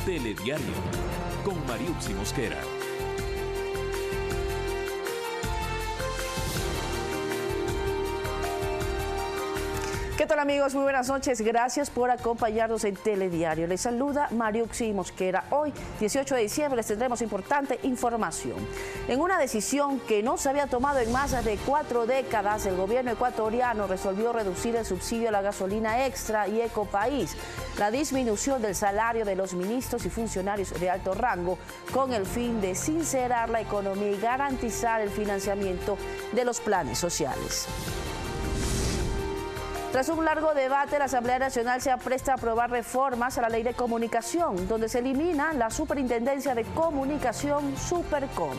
Telediario, con Mariuxi Mosquera. ¿Qué tal, amigos? Muy buenas noches. Gracias por acompañarnos en Telediario. Les saluda Mariuxi Mosquera. Hoy, 18 de diciembre, les tendremos importante información. En una decisión que no se había tomado en más de 4 décadas, el gobierno ecuatoriano resolvió reducir el subsidio a la gasolina extra y Ecopaís, la disminución del salario de los ministros y funcionarios de alto rango, con el fin de sincerar la economía y garantizar el financiamiento de los planes sociales. Tras un largo debate, la Asamblea Nacional se apresta a aprobar reformas a la Ley de Comunicación, donde se elimina la Superintendencia de Comunicación, Supercom.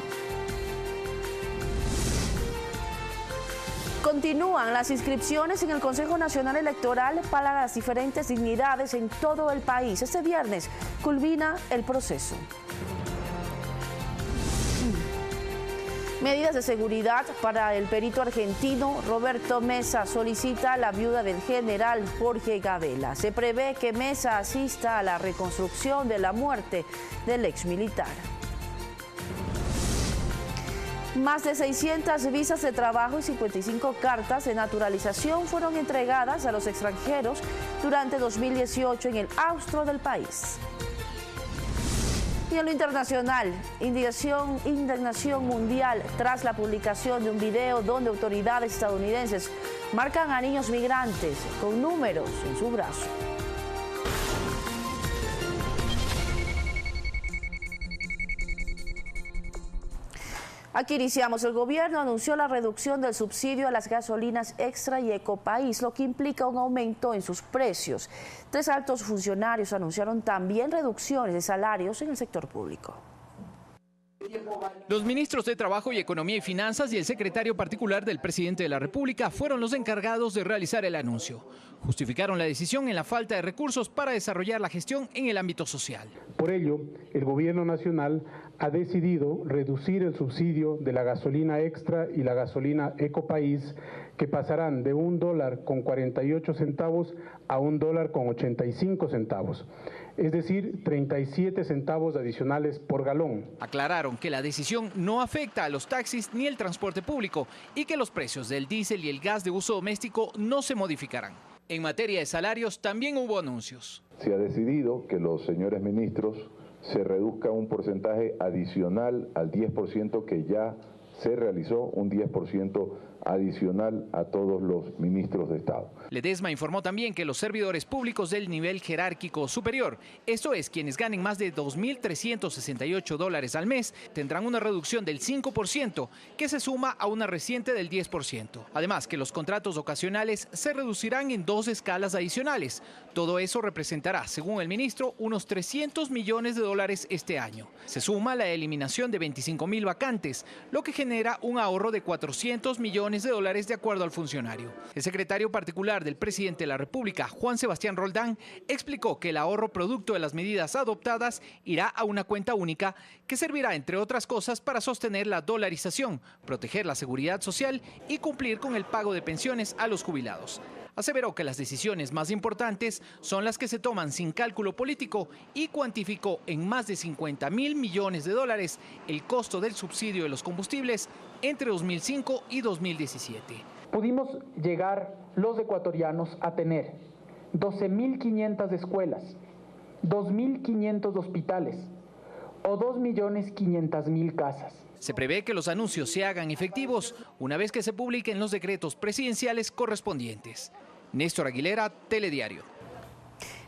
Continúan las inscripciones en el Consejo Nacional Electoral para las diferentes dignidades en todo el país. Este viernes culmina el proceso. Medidas de seguridad para el perito argentino Roberto Mesa solicita a la viuda del general Jorge Gabela. Se prevé que Mesa asista a la reconstrucción de la muerte del exmilitar. Más de 600 visas de trabajo y 55 cartas de naturalización fueron entregadas a los extranjeros durante 2018 en el austro del país. Y en lo internacional, indignación mundial tras la publicación de un video donde autoridades estadounidenses marcan a niños migrantes con números en su brazo. Aquí iniciamos. El gobierno anunció la reducción del subsidio a las gasolinas extra y Ecopaís, lo que implica un aumento en sus precios. 3 altos funcionarios anunciaron también reducciones de salarios en el sector público. Los ministros de Trabajo y Economía y Finanzas y el secretario particular del presidente de la República fueron los encargados de realizar el anuncio. Justificaron la decisión en la falta de recursos para desarrollar la gestión en el ámbito social. Por ello, el gobierno nacional ha decidido reducir el subsidio de la gasolina extra y la gasolina Ecopaís, que pasarán de $1.48 a $1.85, es decir, 37 centavos adicionales por galón. Aclararon que la decisión no afecta a los taxis ni el transporte público y que los precios del diésel y el gas de uso doméstico no se modificarán. En materia de salarios también hubo anuncios. Se ha decidido que los señores ministros se reduzca un porcentaje adicional al 10% que ya se realizó, un 10% adicional a todos los ministros de Estado. Ledesma informó también que los servidores públicos del nivel jerárquico superior, esto es, quienes ganen más de $2.368 al mes, tendrán una reducción del 5%, que se suma a una reciente del 10%. Además, que los contratos ocasionales se reducirán en 2 escalas adicionales. Todo eso representará, según el ministro, unos $300 millones este año. Se suma la eliminación de 25.000 vacantes, lo que genera un ahorro de $400 millones de acuerdo al funcionario. El secretario particular del presidente de la República, Juan Sebastián Roldán, explicó que el ahorro producto de las medidas adoptadas irá a una cuenta única que servirá, entre otras cosas, para sostener la dolarización, proteger la seguridad social y cumplir con el pago de pensiones a los jubilados. Aseveró que las decisiones más importantes son las que se toman sin cálculo político y cuantificó en más de $50.000 millones el costo del subsidio de los combustibles entre 2005 y 2017. Pudimos llegar los ecuatorianos a tener 12.500 escuelas, 2.500 hospitales o 2.500.000 casas. Se prevé que los anuncios se hagan efectivos una vez que se publiquen los decretos presidenciales correspondientes. Néstor Aguilera, Telediario.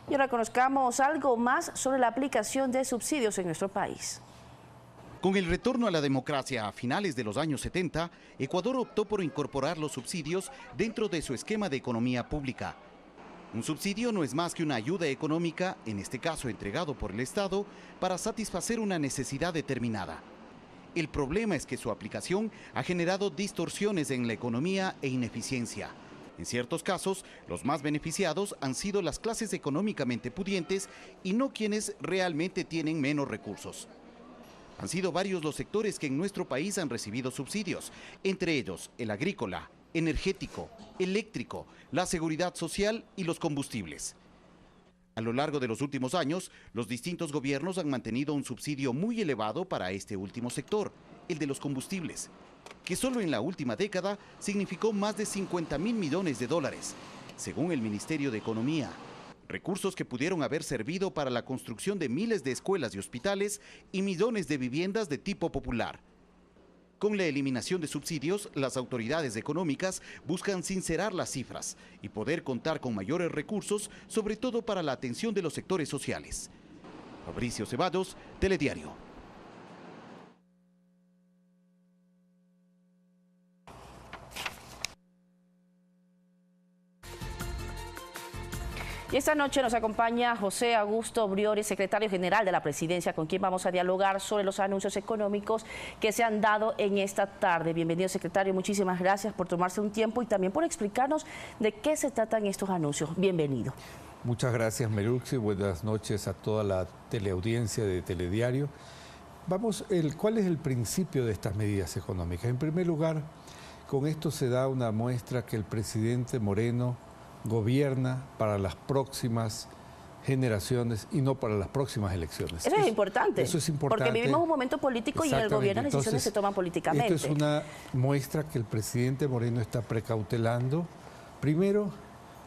Y ahora conozcamos algo más sobre la aplicación de subsidios en nuestro país. Con el retorno a la democracia a finales de los años 70, Ecuador optó por incorporar los subsidios dentro de su esquema de economía pública. Un subsidio no es más que una ayuda económica, en este caso entregado por el Estado, para satisfacer una necesidad determinada. El problema es que su aplicación ha generado distorsiones en la economía e ineficiencia. En ciertos casos, los más beneficiados han sido las clases económicamente pudientes y no quienes realmente tienen menos recursos. Han sido varios los sectores que en nuestro país han recibido subsidios, entre ellos el agrícola, energético, eléctrico, la seguridad social y los combustibles. A lo largo de los últimos años, los distintos gobiernos han mantenido un subsidio muy elevado para este último sector, el de los combustibles, que solo en la última década significó más de 50.000 millones de dólares, según el Ministerio de Economía. Recursos que pudieron haber servido para la construcción de miles de escuelas y hospitales y millones de viviendas de tipo popular. Con la eliminación de subsidios, las autoridades económicas buscan sincerar las cifras y poder contar con mayores recursos, sobre todo para la atención de los sectores sociales. Fabricio Ceballos, Telediario. Y esta noche nos acompaña José Augusto Briori, secretario general de la Presidencia, con quien vamos a dialogar sobre los anuncios económicos que se han dado en esta tarde. Bienvenido, secretario. Muchísimas gracias por tomarse un tiempo y también por explicarnos de qué se tratan estos anuncios. Bienvenido. Muchas gracias, Mariuxi. Buenas noches a toda la teleaudiencia de Telediario. ¿Cuál es el principio de estas medidas económicas? En primer lugar, con esto se da una muestra que el presidente Moreno gobierna para las próximas generaciones y no para las próximas elecciones. Eso es importante. Eso es importante. Porque vivimos un momento político y en el gobierno las decisiones se toman políticamente. Esto es una muestra que el presidente Moreno está precautelando, primero,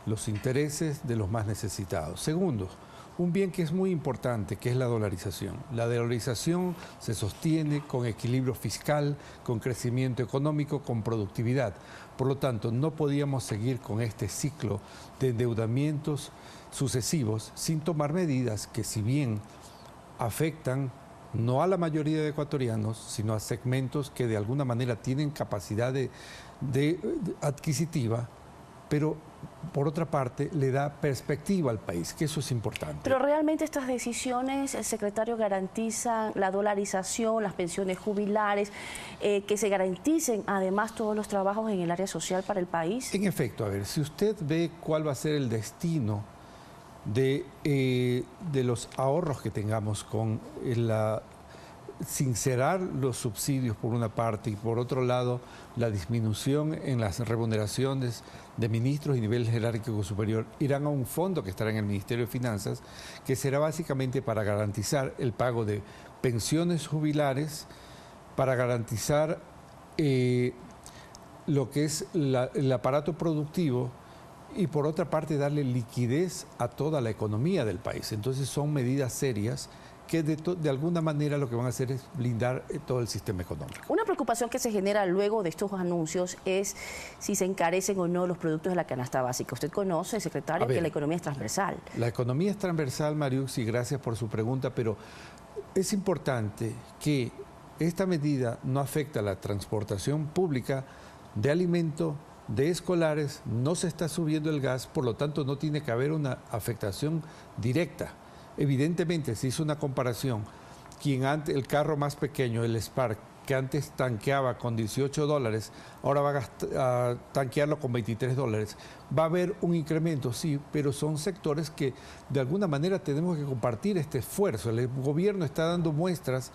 los intereses de los más necesitados. Segundo, un bien que es muy importante, que es la dolarización. La dolarización se sostiene con equilibrio fiscal, con crecimiento económico, con productividad. Por lo tanto, no podíamos seguir con este ciclo de endeudamientos sucesivos sin tomar medidas que, si bien afectan no a la mayoría de ecuatorianos, sino a segmentos que de alguna manera tienen capacidad adquisitiva, pero por otra parte le da perspectiva al país, que eso es importante. Pero realmente estas decisiones, el secretario, garantizan la dolarización, las pensiones jubilares, que se garanticen además todos los trabajos en el área social para el país. En efecto, a ver, si usted ve cuál va a ser el destino de los ahorros que tengamos con sincerar los subsidios por una parte y por otro lado la disminución en las remuneraciones de ministros y nivel jerárquico superior, irán a un fondo que estará en el Ministerio de Finanzas, que será básicamente para garantizar el pago de pensiones jubilares, para garantizar lo que es el aparato productivo y por otra parte darle liquidez a toda la economía del país. Entonces son medidas serias que de alguna manera lo que van a hacer es blindar todo el sistema económico. Una preocupación que se genera luego de estos anuncios es si se encarecen o no los productos de la canasta básica. Usted conoce, secretario, que la economía es transversal. La economía es transversal, Mariux, y gracias por su pregunta, pero es importante que esta medida no afecta a la transportación pública de alimento, de escolares, no se está subiendo el gas, por lo tanto no tiene que haber una afectación directa. Evidentemente, se hizo una comparación. El carro más pequeño, el Spark, que antes tanqueaba con $18, ahora va a tanquearlo con $23. Va a haber un incremento, sí, pero son sectores que de alguna manera tenemos que compartir este esfuerzo. El gobierno está dando muestras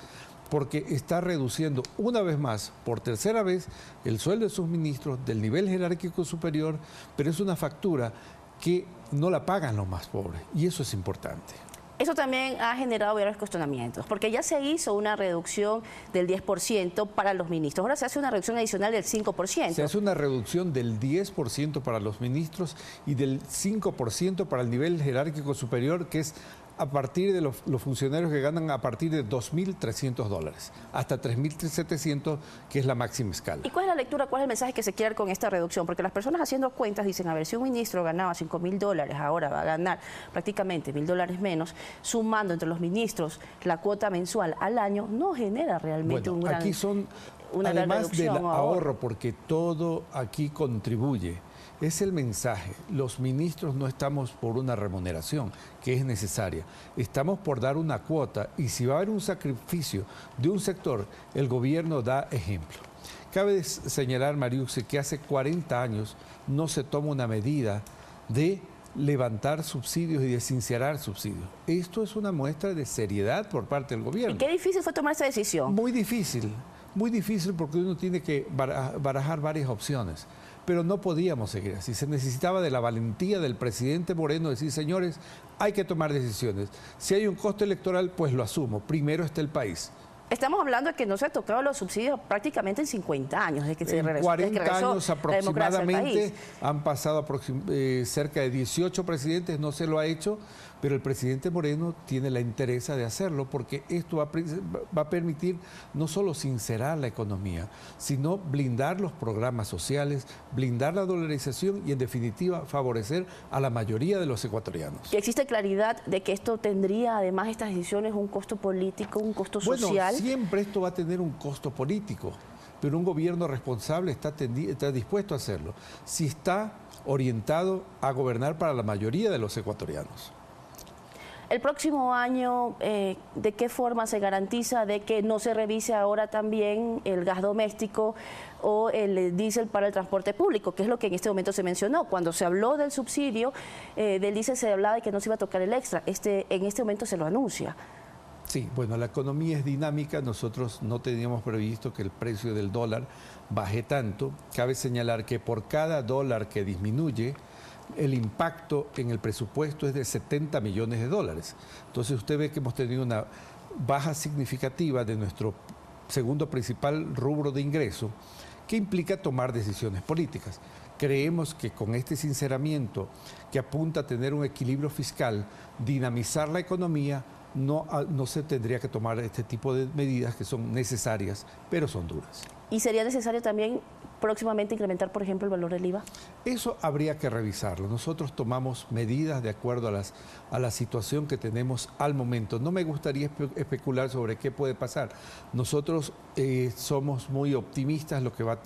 porque está reduciendo una vez más, por tercera vez, el sueldo de sus ministros del nivel jerárquico superior, pero es una factura que no la pagan los más pobres y eso es importante. Eso también ha generado varios cuestionamientos, porque ya se hizo una reducción del 10% para los ministros. Ahora se hace una reducción adicional del 5%. Se hace una reducción del 10% para los ministros y del 5% para el nivel jerárquico superior, que es a partir de los funcionarios que ganan a partir de $2.300 hasta $3.700, que es la máxima escala. ¿Y cuál es la lectura, cuál es el mensaje que se quiere dar con esta reducción? Porque las personas haciendo cuentas dicen, a ver, si un ministro ganaba $5.000, ahora va a ganar prácticamente $1.000 menos, sumando entre los ministros la cuota mensual al año, no genera realmente un gran... Aquí son, además del ahorro, porque todo aquí contribuye. Es el mensaje. Los ministros no estamos por una remuneración que es necesaria. Estamos por dar una cuota y si va a haber un sacrificio de un sector, el gobierno da ejemplo. Cabe señalar, Mariuxi, que hace 40 años no se toma una medida de levantar subsidios y de sincerar subsidios. Esto es una muestra de seriedad por parte del gobierno. ¿Y qué difícil fue tomar esa decisión? Muy difícil porque uno tiene que barajar varias opciones. pero no podíamos seguir así. Se necesitaba de la valentía del presidente Moreno decir, señores, hay que tomar decisiones. Si hay un costo electoral, pues lo asumo. Primero está el país. Estamos hablando de que no se ha tocado los subsidios prácticamente en 50 años, desde que se regresó. 40 años la aproximadamente, han pasado cerca de 18 presidentes, no se lo ha hecho, pero el presidente Moreno tiene la interesa de hacerlo porque esto va a permitir no solo sincerar la economía, sino blindar los programas sociales, blindar la dolarización y en definitiva favorecer a la mayoría de los ecuatorianos. ¿Y existe claridad de que esto tendría además estas decisiones un costo político, un costo social? Bueno, siempre esto va a tener un costo político, pero un gobierno responsable está dispuesto a hacerlo, si está orientado a gobernar para la mayoría de los ecuatorianos. El próximo año, ¿de qué forma se garantiza de que no se revise ahora también el gas doméstico o el diésel para el transporte público, que es lo que en este momento se mencionó? Cuando se habló del subsidio del diésel se hablaba de que no se iba a tocar el extra. En este momento se lo anuncia. Sí, bueno, la economía es dinámica, nosotros no teníamos previsto que el precio del dólar baje tanto. Cabe señalar que por cada dólar que disminuye, el impacto en el presupuesto es de 70 millones de dólares. Entonces usted ve que hemos tenido una baja significativa de nuestro segundo principal rubro de ingreso, que implica tomar decisiones políticas. Creemos que con este sinceramiento que apunta a tener un equilibrio fiscal, dinamizar la economía, no se tendría que tomar este tipo de medidas que son necesarias, pero son duras. ¿Y sería necesario también próximamente incrementar, por ejemplo, el valor del IVA? Eso habría que revisarlo. Nosotros tomamos medidas de acuerdo a la situación que tenemos al momento. No me gustaría especular sobre qué puede pasar. Nosotros somos muy optimistas lo que va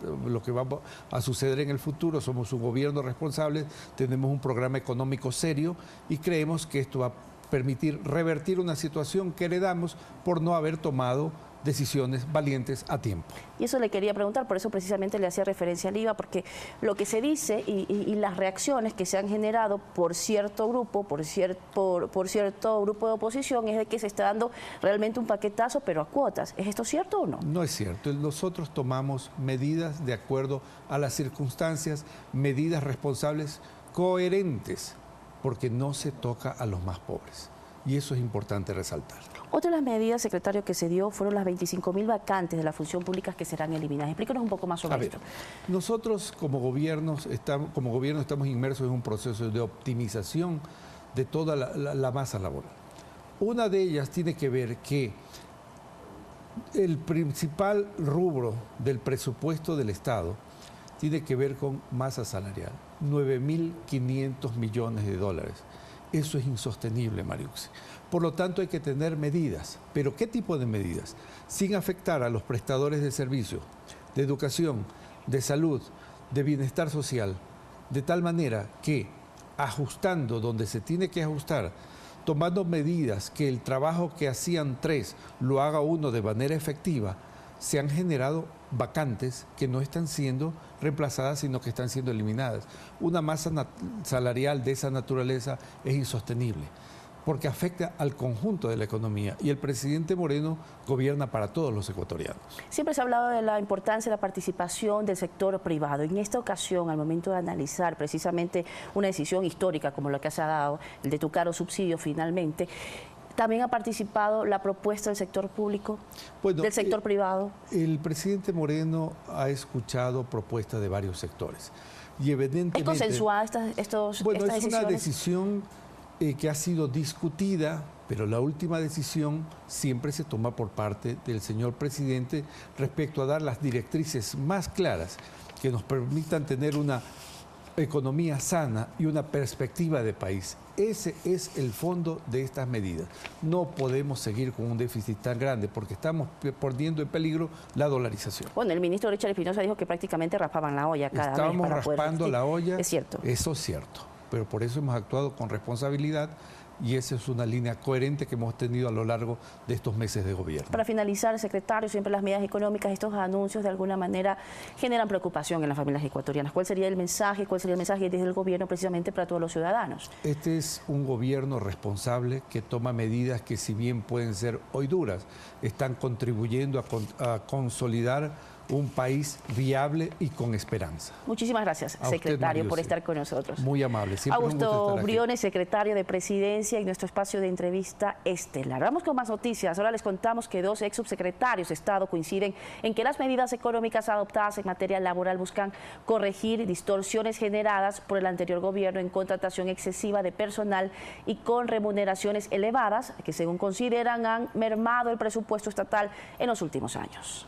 a suceder en el futuro. Somos un gobierno responsable, tenemos un programa económico serio y creemos que esto va a permitir revertir una situación que heredamos por no haber tomado decisiones valientes a tiempo. Y eso le quería preguntar, por eso precisamente le hacía referencia al IVA, porque lo que se dice y las reacciones que se han generado por cierto grupo, por cierto grupo de oposición, es de que se está dando realmente un paquetazo, pero a cuotas. ¿Es esto cierto o no? No es cierto. Nosotros tomamos medidas de acuerdo a las circunstancias, medidas responsables, coherentes, porque no se toca a los más pobres. Y eso es importante resaltar. Otra de las medidas, secretario, que se dio fueron las 25.000 vacantes de la función pública que serán eliminadas. Explícanos un poco más sobre esto. Nosotros como gobierno estamos inmersos en un proceso de optimización de toda la masa laboral. Una de ellas tiene que ver que el principal rubro del presupuesto del Estado tiene que ver con masa salarial, 9.500 millones de dólares. Eso es insostenible, Mariuxi. Por lo tanto, hay que tener medidas. ¿Pero qué tipo de medidas? Sin afectar a los prestadores de servicios, de educación, de salud, de bienestar social, de tal manera que, ajustando donde se tiene que ajustar, tomando medidas que el trabajo que hacían 3 lo haga 1 de manera efectiva, se han generado vacantes que no están siendo reemplazadas, sino que están siendo eliminadas. Una masa salarial de esa naturaleza es insostenible, porque afecta al conjunto de la economía y el presidente Moreno gobierna para todos los ecuatorianos. Siempre se ha hablado de la importancia de la participación del sector privado. En esta ocasión, al momento de analizar precisamente una decisión histórica como la que se ha dado, el de tocar los subsidios finalmente, ¿también ha participado la propuesta del sector público, del sector privado? El presidente Moreno ha escuchado propuestas de varios sectores. Y evidentemente, ¿es consensuada estas decisiones? Bueno, es una decisión que ha sido discutida, pero la última decisión siempre se toma por parte del señor presidente respecto a dar las directrices más claras que nos permitan tener una economía sana y una perspectiva de país. Ese es el fondo de estas medidas. No podemos seguir con un déficit tan grande porque estamos poniendo en peligro la dolarización. Bueno, el ministro Richard Espinosa dijo que prácticamente raspaban la olla cada Estábamos mes para raspando poder... la olla. Es cierto. Eso es cierto, pero por eso hemos actuado con responsabilidad y esa es una línea coherente que hemos tenido a lo largo de estos meses de gobierno. Para finalizar, secretario, siempre las medidas económicas, estos anuncios de alguna manera generan preocupación en las familias ecuatorianas. ¿Cuál sería el mensaje? ¿Cuál sería el mensaje desde el gobierno precisamente para todos los ciudadanos? Este es un gobierno responsable que toma medidas que, si bien pueden ser hoy duras, están contribuyendo a consolidar un país viable y con esperanza. Muchísimas gracias, secretario, por estar con nosotros. Muy amable. Augusto Briones, secretario de Presidencia, en nuestro espacio de entrevista estelar. Vamos con más noticias. Ahora les contamos que 2 ex subsecretarios de Estado coinciden en que las medidas económicas adoptadas en materia laboral buscan corregir distorsiones generadas por el anterior gobierno en contratación excesiva de personal y con remuneraciones elevadas que, según consideran, han mermado el presupuesto estatal en los últimos años.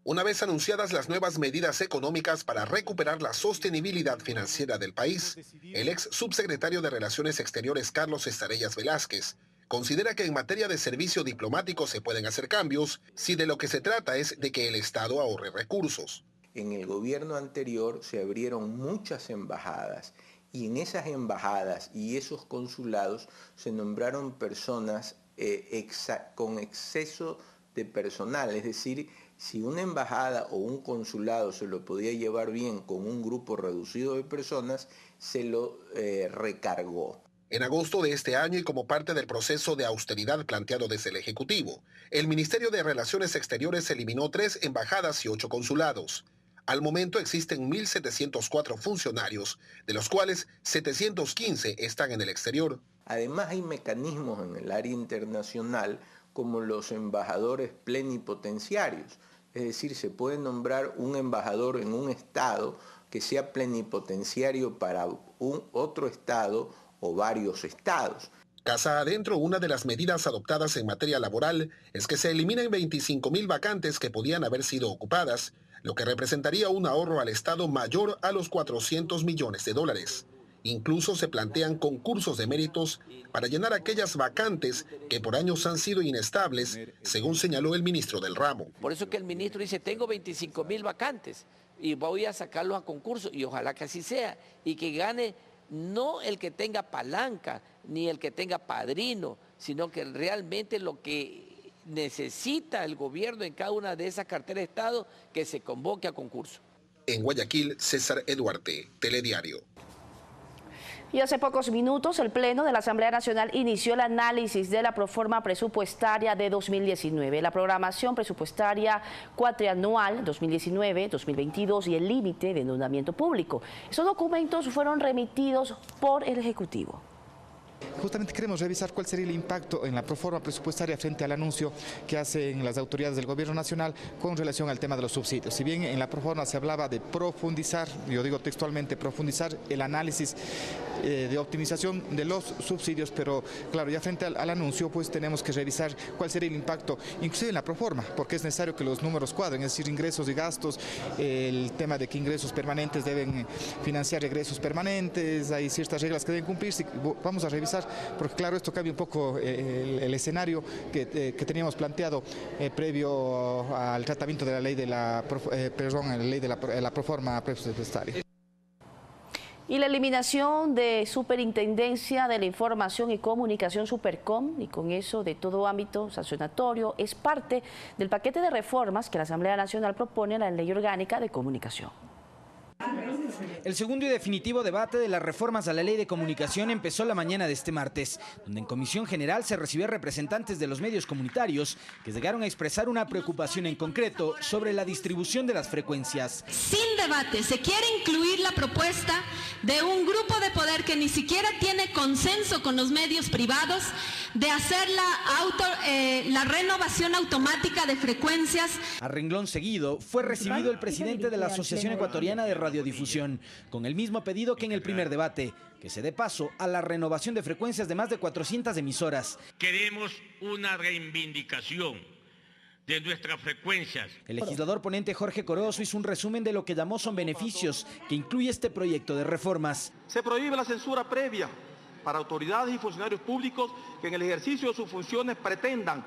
Una vez anunciadas las nuevas medidas económicas para recuperar la sostenibilidad financiera del país, el ex subsecretario de Relaciones Exteriores Carlos Estarellas Velázquez considera que en materia de servicio diplomático se pueden hacer cambios si de lo que se trata es de que el Estado ahorre recursos. En el gobierno anterior se abrieron muchas embajadas y en esas embajadas y esos consulados se nombraron personas con exceso de personal, es decir, si una embajada o un consulado se lo podía llevar bien con un grupo reducido de personas, se lo recargó. En agosto de este año y como parte del proceso de austeridad planteado desde el Ejecutivo, el Ministerio de Relaciones Exteriores eliminó 3 embajadas y 8 consulados. Al momento existen 1.704 funcionarios, de los cuales 715 están en el exterior. Además hay mecanismos en el área internacional como los embajadores plenipotenciarios. Es decir, se puede nombrar un embajador en un estado que sea plenipotenciario para otro estado o varios estados. Casa adentro, una de las medidas adoptadas en materia laboral es que se eliminen 25.000 vacantes que podían haber sido ocupadas, lo que representaría un ahorro al Estado mayor a los 400 millones de dólares. Incluso se plantean concursos de méritos para llenar aquellas vacantes que por años han sido inestables, según señaló el ministro del ramo. Por eso que el ministro dice, tengo 25.000 vacantes y voy a sacarlos a concurso, y ojalá que así sea, y que gane no el que tenga palanca, ni el que tenga padrino, sino que realmente lo que necesita el gobierno en cada una de esas carteras de Estado, que se convoque a concurso. En Guayaquil, César Eduarte, Telediario. Y hace pocos minutos el Pleno de la Asamblea Nacional inició el análisis de la proforma presupuestaria de 2019, la programación presupuestaria cuatrianual 2019-2022 y el límite de endeudamiento público. Esos documentos fueron remitidos por el Ejecutivo. Justamente queremos revisar cuál sería el impacto en la proforma presupuestaria frente al anuncio que hacen las autoridades del Gobierno Nacional con relación al tema de los subsidios. Si bien en la proforma se hablaba de profundizar, yo digo textualmente, profundizar el análisis de optimización de los subsidios, pero claro, ya frente al anuncio pues tenemos que revisar cuál sería el impacto, inclusive en la proforma, porque es necesario que los números cuadren, es decir, ingresos y gastos, el tema de que ingresos permanentes deben financiar egresos permanentes, hay ciertas reglas que deben cumplirse, vamos a revisar, porque claro, esto cambia un poco el escenario que teníamos planteado previo al tratamiento de la ley de la proforma presupuestaria. Y la eliminación de Superintendencia de la Información y Comunicación Supercom, y con eso de todo ámbito sancionatorio, es parte del paquete de reformas que la Asamblea Nacional propone a la Ley Orgánica de Comunicación. El segundo y definitivo debate de las reformas a la Ley de Comunicación empezó la mañana de este martes, donde en Comisión General se recibió representantes de los medios comunitarios que llegaron a expresar una preocupación en concreto sobre la distribución de las frecuencias. Sin debate, se quiere incluir la propuesta de un grupo de poder que ni siquiera tiene consenso con los medios privados de hacer la renovación automática de frecuencias. A renglón seguido fue recibido el presidente de la Asociación Ecuatoriana de Radiodifusión, con el mismo pedido que en el primer debate, que se dé paso a la renovación de frecuencias de más de 400 emisoras. Queremos una reivindicación de nuestras frecuencias. El legislador ponente Jorge Corozo hizo un resumen de lo que llamó son beneficios que incluye este proyecto de reformas. Se prohíbe la censura previa para autoridades y funcionarios públicos que en el ejercicio de sus funciones pretendan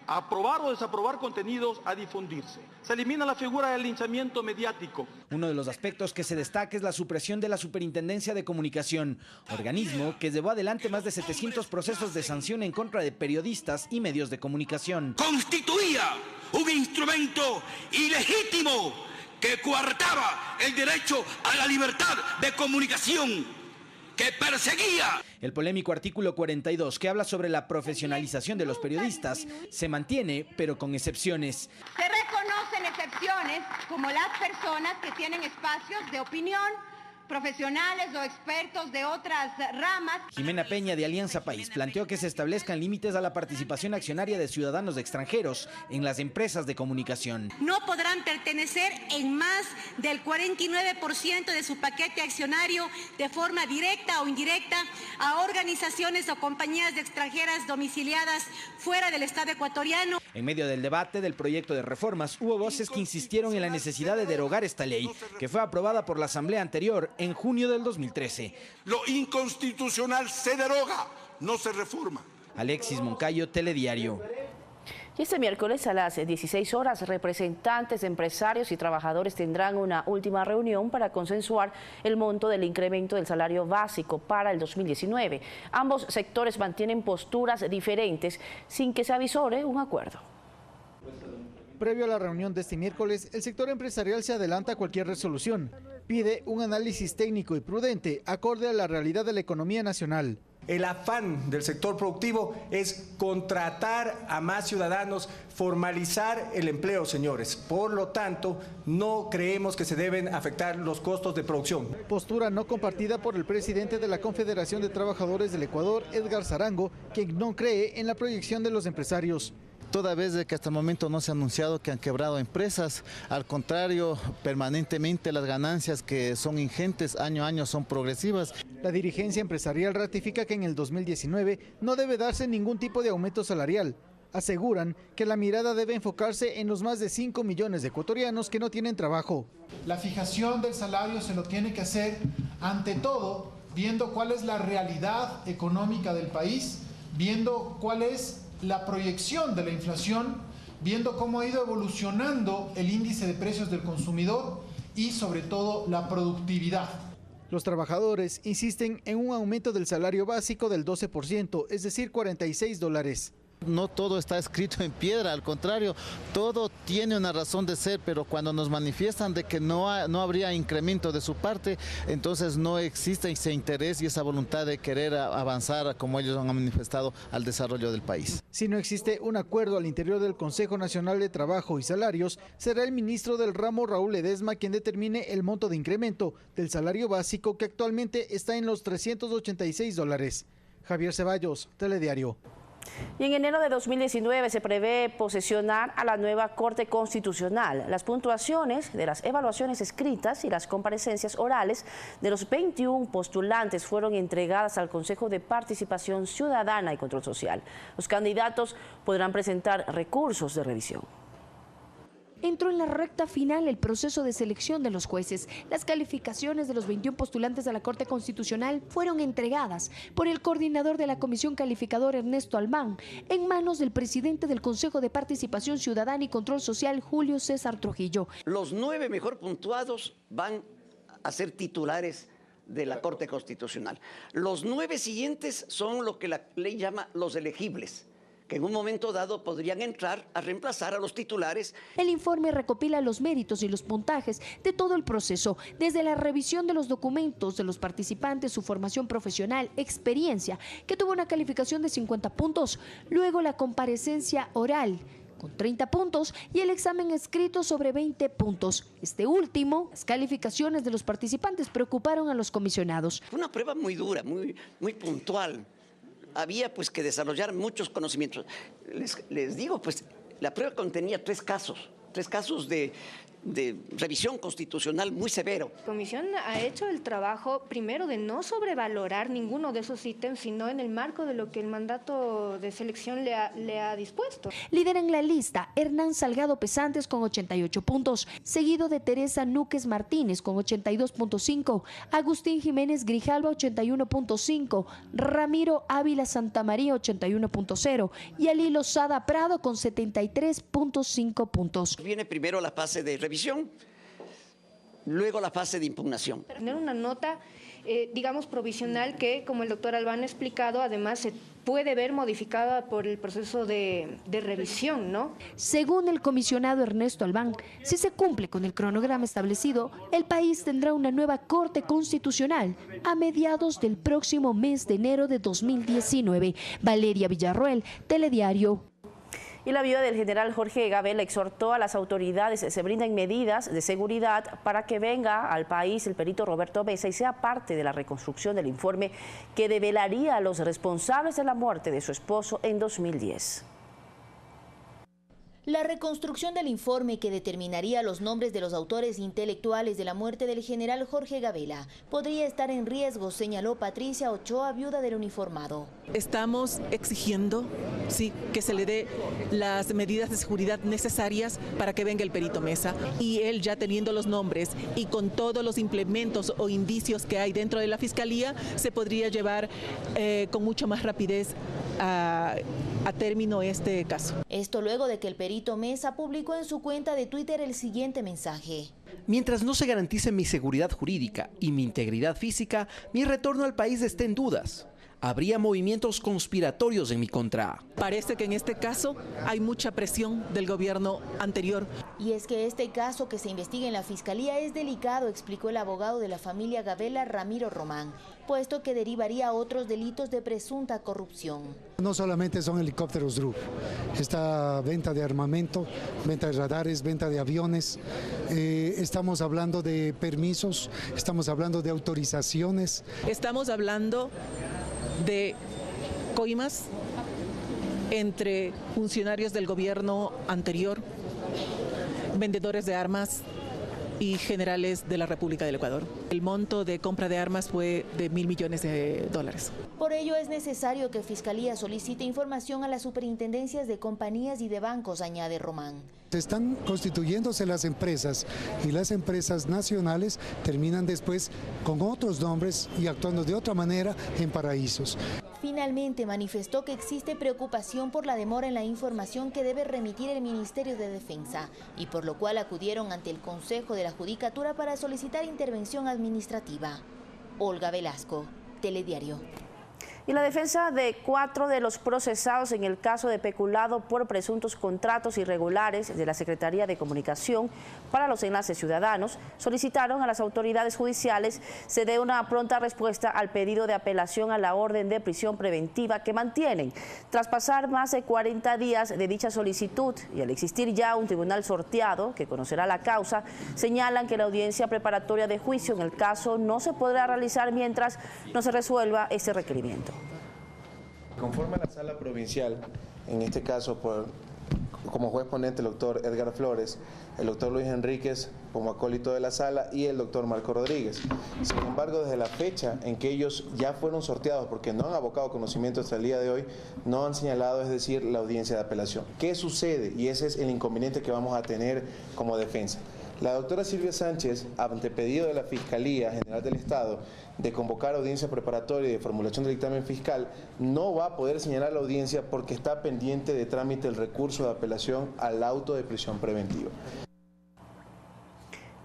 aprobar o desaprobar contenidos a difundirse. Se elimina la figura del linchamiento mediático. Uno de los aspectos que se destaca es la supresión de la Superintendencia de Comunicación, organismo que llevó adelante más de 700 procesos de sanción en contra de periodistas y medios de comunicación. Constituía un instrumento ilegítimo que coartaba el derecho a la libertad de comunicación, que perseguía. El polémico artículo 42, que habla sobre la profesionalización de los periodistas, se mantiene, pero con excepciones. Se reconocen excepciones excepciones como las personas que tienen espacios de opinión, profesionales o expertos de otras ramas. Jimena Peña de Alianza País planteó que se establezcan límites a la participación accionaria de ciudadanos extranjeros en las empresas de comunicación. No podrán pertenecer en más del 49% de su paquete accionario de forma directa o indirecta a organizaciones o compañías extranjeras domiciliadas fuera del Estado ecuatoriano. En medio del debate del proyecto de reformas, hubo voces que insistieron en la necesidad de derogar esta ley, que fue aprobada por la Asamblea anterior en junio del 2013. Lo inconstitucional se deroga, no se reforma. Alexis Moncayo, Telediario. Y este miércoles a las 16 horas, representantes, empresarios y trabajadores tendrán una última reunión para consensuar el monto del incremento del salario básico para el 2019. Ambos sectores mantienen posturas diferentes sin que se avisore un acuerdo. Previo a la reunión de este miércoles, el sector empresarial se adelanta a cualquier resolución. Pide un análisis técnico y prudente acorde a la realidad de la economía nacional. El afán del sector productivo es contratar a más ciudadanos, formalizar el empleo, señores. Por lo tanto, no creemos que se deben afectar los costos de producción. Postura no compartida por el presidente de la Confederación de Trabajadores del Ecuador, Edgar Zarango, quien no cree en la proyección de los empresarios. Toda vez de que hasta el momento no se ha anunciado que han quebrado empresas, al contrario, permanentemente las ganancias, que son ingentes año a año, son progresivas. La dirigencia empresarial ratifica que en el 2019 no debe darse ningún tipo de aumento salarial. Aseguran que la mirada debe enfocarse en los más de 5 millones de ecuatorianos que no tienen trabajo. La fijación del salario se lo tiene que hacer, ante todo, viendo cuál es la realidad económica del país, viendo cuál es la proyección de la inflación, viendo cómo ha ido evolucionando el índice de precios del consumidor y sobre todo la productividad. Los trabajadores insisten en un aumento del salario básico del 12%, es decir, $46. No todo está escrito en piedra, al contrario, todo tiene una razón de ser, pero cuando nos manifiestan de que no habría incremento de su parte, entonces no existe ese interés y esa voluntad de querer avanzar, como ellos han manifestado, al desarrollo del país. Si no existe un acuerdo al interior del Consejo Nacional de Trabajo y Salarios, será el ministro del ramo, Raúl Ledesma, quien determine el monto de incremento del salario básico, que actualmente está en los $386. Javier Ceballos, Telediario. Y en enero de 2019 se prevé posesionar a la nueva Corte Constitucional. Las puntuaciones de las evaluaciones escritas y las comparecencias orales de los 21 postulantes fueron entregadas al Consejo de Participación Ciudadana y Control Social. Los candidatos podrán presentar recursos de revisión. Entró en la recta final el proceso de selección de los jueces. Las calificaciones de los 21 postulantes a la Corte Constitucional fueron entregadas por el coordinador de la Comisión Calificadora, Ernesto Albán, en manos del presidente del Consejo de Participación Ciudadana y Control Social, Julio César Trujillo. Los 9 mejor puntuados van a ser titulares de la Corte Constitucional. Los 9 siguientes son lo que la ley llama los elegibles, que en un momento dado podrían entrar a reemplazar a los titulares. El informe recopila los méritos y los puntajes de todo el proceso, desde la revisión de los documentos de los participantes, su formación profesional, experiencia, que tuvo una calificación de 50 puntos, luego la comparecencia oral, con 30 puntos, y el examen escrito sobre 20 puntos. Este último, las calificaciones de los participantes preocuparon a los comisionados. Fue una prueba muy dura, muy puntual. Había pues que desarrollar muchos conocimientos. Les digo, pues la prueba contenía 3 casos de revisión constitucional muy severo. La comisión ha hecho el trabajo primero de no sobrevalorar ninguno de esos ítems, sino en el marco de lo que el mandato de selección le ha dispuesto. Lideran la lista Hernán Salgado Pesantes con 88 puntos, seguido de Teresa Núquez Martínez con 82.5, Agustín Jiménez Grijalva 81.5, Ramiro Ávila Santamaría 81.0 y Ali Lozada Prado con 73.5 puntos. Viene primero la fase de revisión, luego la fase de impugnación. Tener una nota, digamos, provisional que, como el doctor Albán ha explicado, además se puede ver modificada por el proceso de revisión, ¿no? Según el comisionado Ernesto Albán, si se cumple con el cronograma establecido, el país tendrá una nueva Corte Constitucional a mediados del próximo mes de enero de 2019. Valeria Villarroel, Telediario. Y la viuda del general Jorge Gabela exhortó a las autoridades se brinden medidas de seguridad para que venga al país el perito Roberto Mesa y sea parte de la reconstrucción del informe que develaría a los responsables de la muerte de su esposo en 2010. La reconstrucción del informe que determinaría los nombres de los autores intelectuales de la muerte del general Jorge Gabela podría estar en riesgo, señaló Patricia Ochoa, viuda del uniformado. Estamos exigiendo que se le dé las medidas de seguridad necesarias para que venga el perito Mesa, y él, ya teniendo los nombres y con todos los implementos o indicios que hay dentro de la Fiscalía, se podría llevar con mucho más rapidez a término este caso. Esto luego de que el perito Mesa publicó en su cuenta de Twitter el siguiente mensaje. Mientras no se garantice mi seguridad jurídica y mi integridad física, mi retorno al país está en dudas. Habría movimientos conspiratorios en mi contra. Parece que en este caso hay mucha presión del gobierno anterior. Y es que este caso que se investiga en la Fiscalía es delicado, explicó el abogado de la familia Gabela, Ramiro Román, puesto que derivaría a otros delitos de presunta corrupción. No solamente son helicópteros DRU, está venta de armamento, venta de radares, venta de aviones, estamos hablando de permisos, estamos hablando de autorizaciones. Estamos hablando de coimas entre funcionarios del gobierno anterior, vendedores de armas y generales de la República del Ecuador. El monto de compra de armas fue de $1.000 millones. Por ello es necesario que Fiscalía solicite información a las superintendencias de compañías y de bancos, añade Román. Están constituyéndose las empresas y las empresas nacionales terminan después con otros nombres y actuando de otra manera en paraísos. Finalmente manifestó que existe preocupación por la demora en la información que debe remitir el Ministerio de Defensa y por lo cual acudieron ante el Consejo de la Judicatura para solicitar intervención administrativa. Olga Velasco, Telediario. Y la defensa de 4 de los procesados en el caso de peculado por presuntos contratos irregulares de la Secretaría de Comunicación para los enlaces ciudadanos solicitaron a las autoridades judiciales se dé una pronta respuesta al pedido de apelación a la orden de prisión preventiva que mantienen. Tras pasar más de 40 días de dicha solicitud y al existir ya un tribunal sorteado que conocerá la causa, señalan que la audiencia preparatoria de juicio en el caso no se podrá realizar mientras no se resuelva este requerimiento. Conforme a la sala provincial, en este caso como juez ponente el doctor Edgar Flores, el doctor Luis Enríquez como acólito de la sala y el doctor Marco Rodríguez. Sin embargo, desde la fecha en que ellos ya fueron sorteados, porque no han abocado conocimiento hasta el día de hoy, no han señalado, es decir, la audiencia de apelación. ¿Qué sucede? Y ese es el inconveniente que vamos a tener como defensa. La doctora Silvia Sánchez, ante pedido de la Fiscalía General del Estado de convocar audiencia preparatoria y de formulación del dictamen fiscal, no va a poder señalar la audiencia porque está pendiente de trámite el recurso de apelación al auto de prisión preventiva.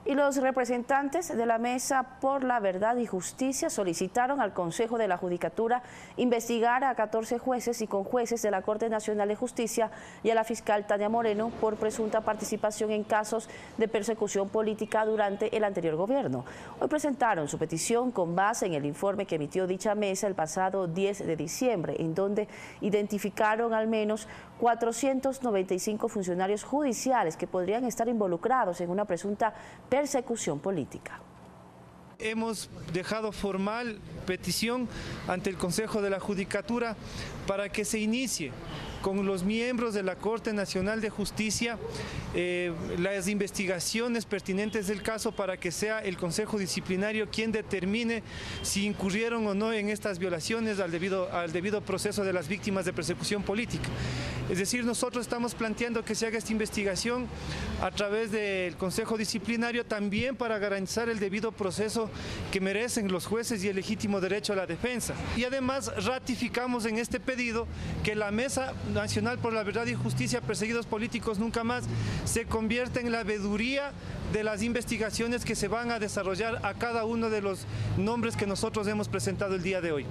Y los representantes de la Mesa por la Verdad y Justicia solicitaron al Consejo de la Judicatura investigar a 14 jueces y conjueces de la Corte Nacional de Justicia y a la fiscal Tania Moreno por presunta participación en casos de persecución política durante el anterior gobierno. Hoy presentaron su petición con base en el informe que emitió dicha mesa el pasado 10 de diciembre, en donde identificaron al menos 495 funcionarios judiciales que podrían estar involucrados en una presunta persecución política. Hemos dejado formal petición ante el Consejo de la Judicatura para que se inicie con los miembros de la Corte Nacional de Justicia las investigaciones pertinentes del caso para que sea el Consejo Disciplinario quien determine si incurrieron o no en estas violaciones al debido proceso de las víctimas de persecución política. Es decir, nosotros estamos planteando que se haga esta investigación a través del Consejo Disciplinario también para garantizar el debido proceso que merecen los jueces y el legítimo derecho a la defensa. Y además ratificamos en este pedido que la Mesa Nacional por la Verdad y Justicia, Perseguidos Políticos Nunca Más, se convierte en la veeduría de las investigaciones que se van a desarrollar a cada uno de los nombres que nosotros hemos presentado el día de hoy.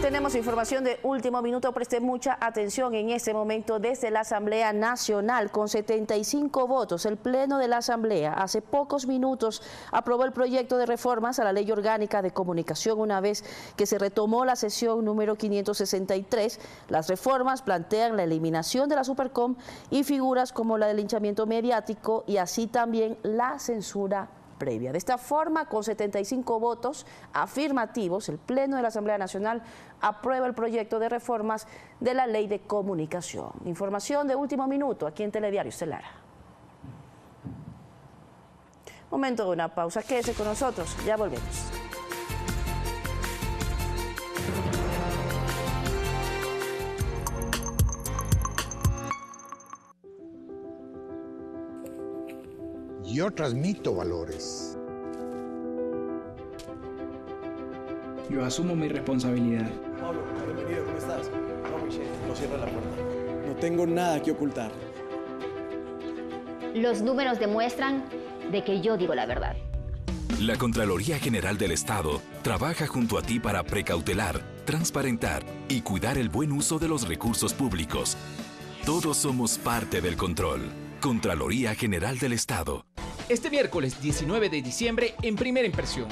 Tenemos Tenemos información de último minuto. Preste mucha atención en este momento desde la Asamblea Nacional. Con 75 votos, el Pleno de la Asamblea hace pocos minutos aprobó el proyecto de reformas a la Ley Orgánica de Comunicación una vez que se retomó la sesión número 563. Las reformas plantean la eliminación de la Supercom y figuras como la del linchamiento mediático y así también la censura previa. De esta forma, con 75 votos afirmativos, el Pleno de la Asamblea Nacional aprueba el proyecto de reformas de la Ley de Comunicación. Información de último minuto aquí en Telediario Estelar. Momento de una pausa. Quédese con nosotros, ya volvemos. Yo transmito valores. Yo asumo mi responsabilidad. Pablo, bienvenido, ¿cómo estás? No, Michelle, no cierra la puerta. No tengo nada que ocultar. Los números demuestran de que yo digo la verdad. La Contraloría General del Estado trabaja junto a ti para precautelar, transparentar y cuidar el buen uso de los recursos públicos. Todos somos parte del control. Contraloría General del Estado. Este miércoles 19 de diciembre, en Primera Impresión,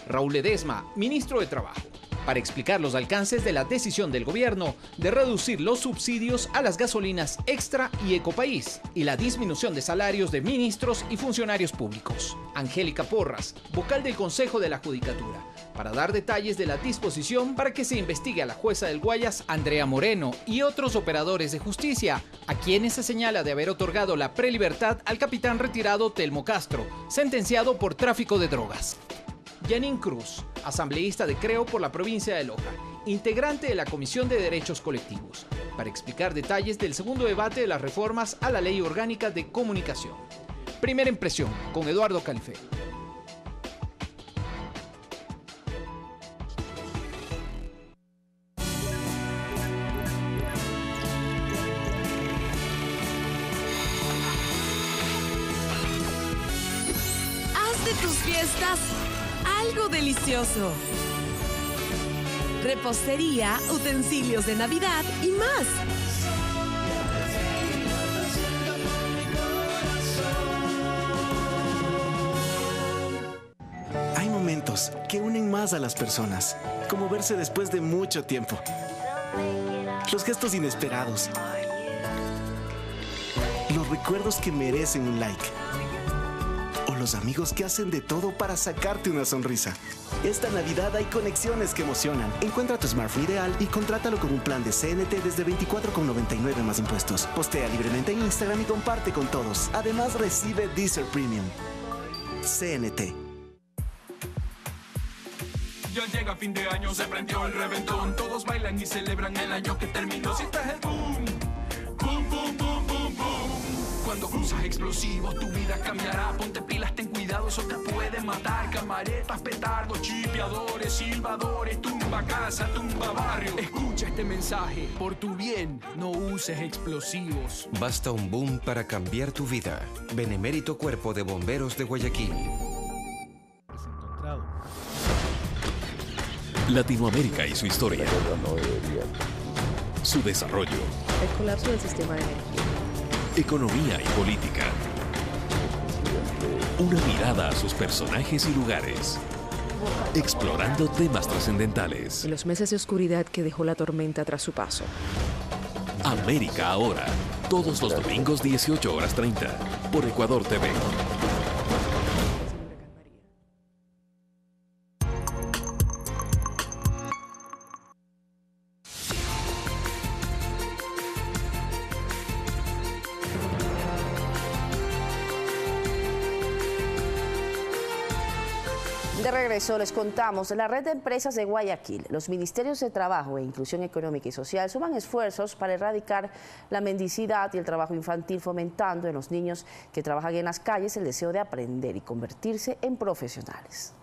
Raúl Ledesma, ministro de Trabajo, para explicar los alcances de la decisión del gobierno de reducir los subsidios a las gasolinas Extra y Ecopaís y la disminución de salarios de ministros y funcionarios públicos. Angélica Porras, vocal del Consejo de la Judicatura, para dar detalles de la disposición para que se investigue a la jueza del Guayas, Andrea Moreno, y otros operadores de justicia, a quienes se señala de haber otorgado la prelibertad al capitán retirado Telmo Castro, sentenciado por tráfico de drogas. Janine Cruz, asambleísta de Creo por la provincia de Loja, integrante de la Comisión de Derechos Colectivos, para explicar detalles del segundo debate de las reformas a la Ley Orgánica de Comunicación. Primera Impresión, con Eduardo Califé. Haz de tus fiestas algo delicioso. Repostería, utensilios de Navidad y más. Hay momentos que unen más a las personas, como verse después de mucho tiempo. Los gestos inesperados. Los recuerdos que merecen un like. O los amigos que hacen de todo para sacarte una sonrisa. Esta Navidad hay conexiones que emocionan. Encuentra tu smartphone ideal y contrátalo con un plan de CNT desde $24,99 más impuestos. Postea libremente en Instagram y comparte con todos. Además, recibe Deezer Premium. CNT. Ya llega fin de año, se prendió el reventón. Todos bailan y celebran el año que terminó. Sientes el boom, boom, boom, boom, boom, boom. Cuando usas explosivos, tu vida cambiará. Ponte pilas, ten cuidado, eso te puede matar. Camaretas, petardos, chipeadores, silbadores, tumba casa, tumba barrio. Escucha este mensaje, por tu bien, no uses explosivos. Basta un boom para cambiar tu vida. Benemérito Cuerpo de Bomberos de Guayaquil. Latinoamérica y su historia. Su desarrollo. El colapso del sistema de energía. Economía y política. Una mirada a sus personajes y lugares. Explorando temas trascendentales. En los meses de oscuridad que dejó la tormenta tras su paso. América Ahora. Todos los domingos 18:30. Por Ecuador TV. De regreso les contamos, la red de empresas de Guayaquil, los ministerios de Trabajo e Inclusión Económica y Social suman esfuerzos para erradicar la mendicidad y el trabajo infantil, fomentando en los niños que trabajan en las calles el deseo de aprender y convertirse en profesionales.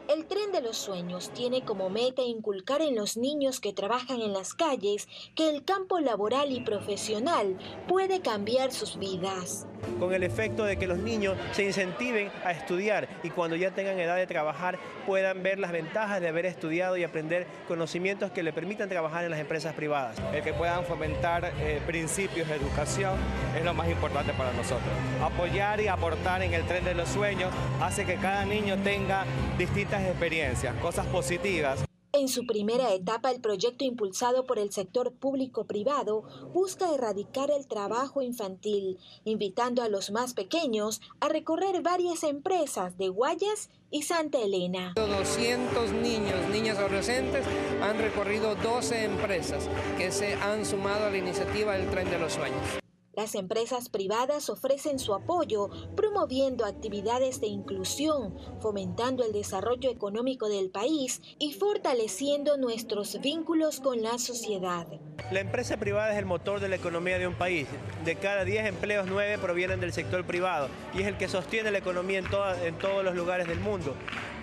El tren del los Sueños tiene como meta inculcar en los niños que trabajan en las calles que el campo laboral y profesional puede cambiar sus vidas. Con el efecto de que los niños se incentiven a estudiar y cuando ya tengan edad de trabajar puedan ver las ventajas de haber estudiado y aprender conocimientos que le permitan trabajar en las empresas privadas. El que puedan fomentar principios de educación es lo más importante para nosotros. Apoyar y aportar en el tren de los sueños hace que cada niño tenga distintas experiencias, cosas positivas. En su primera etapa, el proyecto impulsado por el sector público-privado busca erradicar el trabajo infantil, invitando a los más pequeños a recorrer varias empresas de Guayas y Santa Elena. 200 niñas adolescentes han recorrido 12 empresas que se han sumado a la iniciativa del Tren de los Sueños. Las empresas privadas ofrecen su apoyo, promoviendo actividades de inclusión, fomentando el desarrollo económico del país y fortaleciendo nuestros vínculos con la sociedad. La empresa privada es el motor de la economía de un país. De cada 10 empleos, 9 provienen del sector privado y es el que sostiene la economía en todos los lugares del mundo.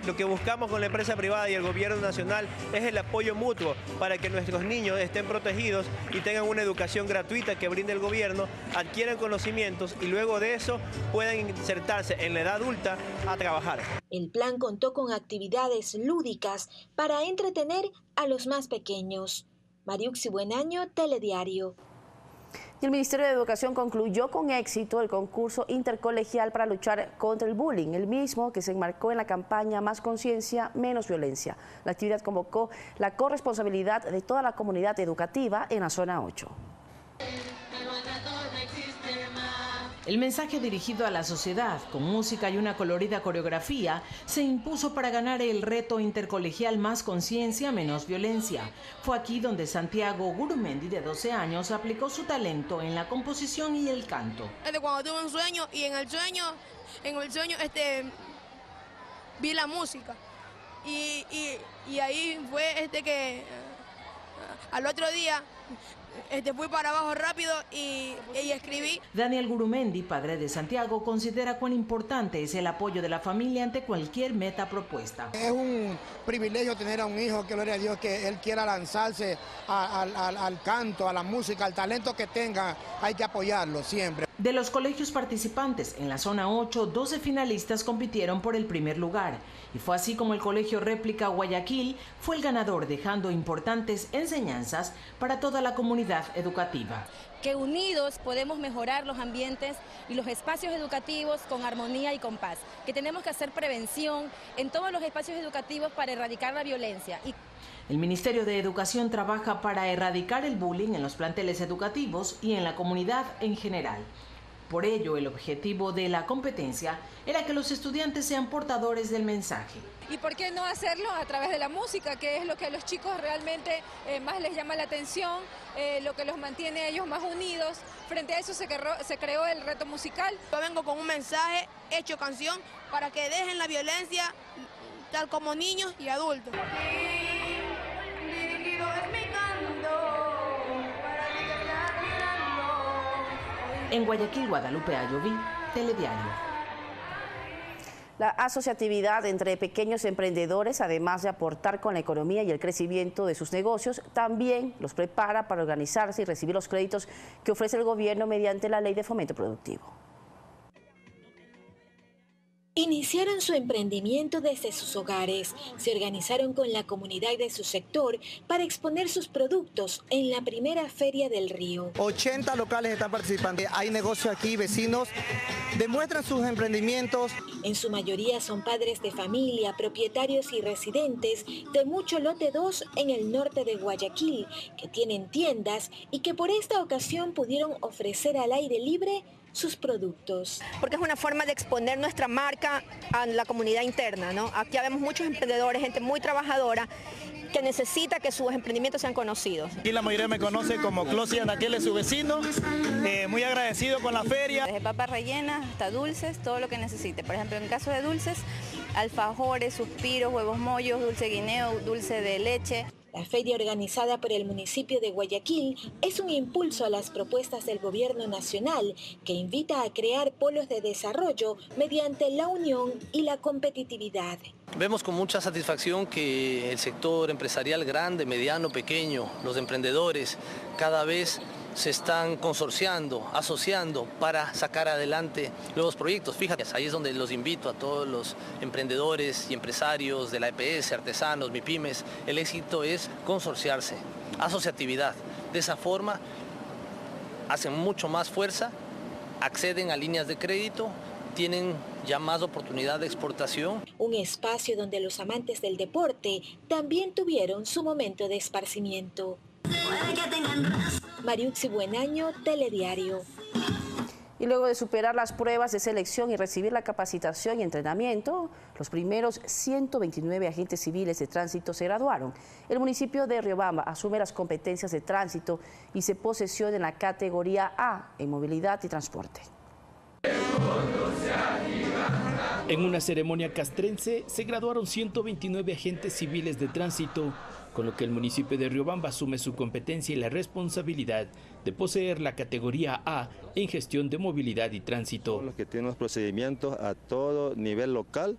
Lo que buscamos con la empresa privada y el gobierno nacional es el apoyo mutuo para que nuestros niños estén protegidos y tengan una educación gratuita que brinde el gobierno, adquieran conocimientos y luego de eso puedan insertarse en la edad adulta a trabajar. El plan contó con actividades lúdicas para entretener a los más pequeños. Mariuxi Buenaño, Telediario. El Ministerio de Educación concluyó con éxito el concurso intercolegial para luchar contra el bullying, el mismo que se enmarcó en la campaña Más Conciencia, Menos Violencia. La actividad convocó la corresponsabilidad de toda la comunidad educativa en la zona 8. El mensaje dirigido a la sociedad, con música y una colorida coreografía, se impuso para ganar el reto intercolegial Más Conciencia, Menos Violencia. Fue aquí donde Santiago Gurumendi, de 12 años, aplicó su talento en la composición y el canto. Cuando tuve un sueño y en el sueño vi la música y ahí fue que al otro día fui para abajo rápido y escribí. Daniel Gurumendi, padre de Santiago, considera cuán importante es el apoyo de la familia ante cualquier meta propuesta. Es un privilegio tener a un hijo, que gloria a Dios, que él quiera lanzarse al canto, a la música, al talento que tenga, hay que apoyarlo siempre. De los colegios participantes en la zona 8, 12 finalistas compitieron por el primer lugar. Y fue así como el colegio Réplica Guayaquil fue el ganador, dejando importantes enseñanzas para toda la comunidad educativa. Que unidos podemos mejorar los ambientes y los espacios educativos con armonía y con paz. Que tenemos que hacer prevención en todos los espacios educativos para erradicar la violencia. El Ministerio de Educación trabaja para erradicar el bullying en los planteles educativos y en la comunidad en general. Por ello, el objetivo de la competencia era que los estudiantes sean portadores del mensaje. ¿Y por qué no hacerlo a través de la música, que es lo que a los chicos realmente más les llama la atención, lo que los mantiene a ellos más unidos? Frente a eso se creó el reto musical. Yo vengo con un mensaje hecho canción para que dejen la violencia, tal como niños y adultos. En Guayaquil, Guadalupe Ayoví, Telediario. La asociatividad entre pequeños emprendedores, además de aportar con la economía y el crecimiento de sus negocios, también los prepara para organizarse y recibir los créditos que ofrece el gobierno mediante la Ley de Fomento Productivo. Iniciaron su emprendimiento desde sus hogares, se organizaron con la comunidad de su sector para exponer sus productos en la primera Feria del Río. 80 locales están participando, hay negocios aquí, vecinos, demuestran sus emprendimientos. En su mayoría son padres de familia, propietarios y residentes de Mucho Lote 2 en el norte de Guayaquil, que tienen tiendas y que por esta ocasión pudieron ofrecer al aire libre sus productos. Porque es una forma de exponer nuestra marca a la comunidad interna, ¿no? Aquí vemos muchos emprendedores, gente muy trabajadora que necesita que sus emprendimientos sean conocidos. Aquí la mayoría me conoce como Closy Anaquel, es su vecino, muy agradecido con la feria. Desde papas rellenas hasta dulces, todo lo que necesite. Por ejemplo, en caso de dulces, alfajores, suspiros, huevos mollos, dulce guineo, dulce de leche. La feria organizada por el municipio de Guayaquil es un impulso a las propuestas del gobierno nacional que invita a crear polos de desarrollo mediante la unión y la competitividad. Vemos con mucha satisfacción que el sector empresarial grande, mediano, pequeño, los emprendedores cada vez se están consorciando, asociando para sacar adelante nuevos proyectos. Fíjate, ahí es donde los invito a todos los emprendedores y empresarios de la EPS, artesanos, MIPYMES. El éxito es consorciarse, asociatividad. De esa forma hacen mucho más fuerza, acceden a líneas de crédito, tienen ya más oportunidad de exportación. Un espacio donde los amantes del deporte también tuvieron su momento de esparcimiento. Mariuxi Buenaño, Telediario. Y luego de superar las pruebas de selección y recibir la capacitación y entrenamiento, los primeros 129 agentes civiles de tránsito se graduaron. El municipio de Riobamba asume las competencias de tránsito y se posesiona en la categoría A en movilidad y transporte. En una ceremonia castrense se graduaron 129 agentes civiles de tránsito, con lo que el municipio de Riobamba asume su competencia y la responsabilidad de poseer la categoría A en gestión de movilidad y tránsito. Los que tienen los procedimientos a todo nivel local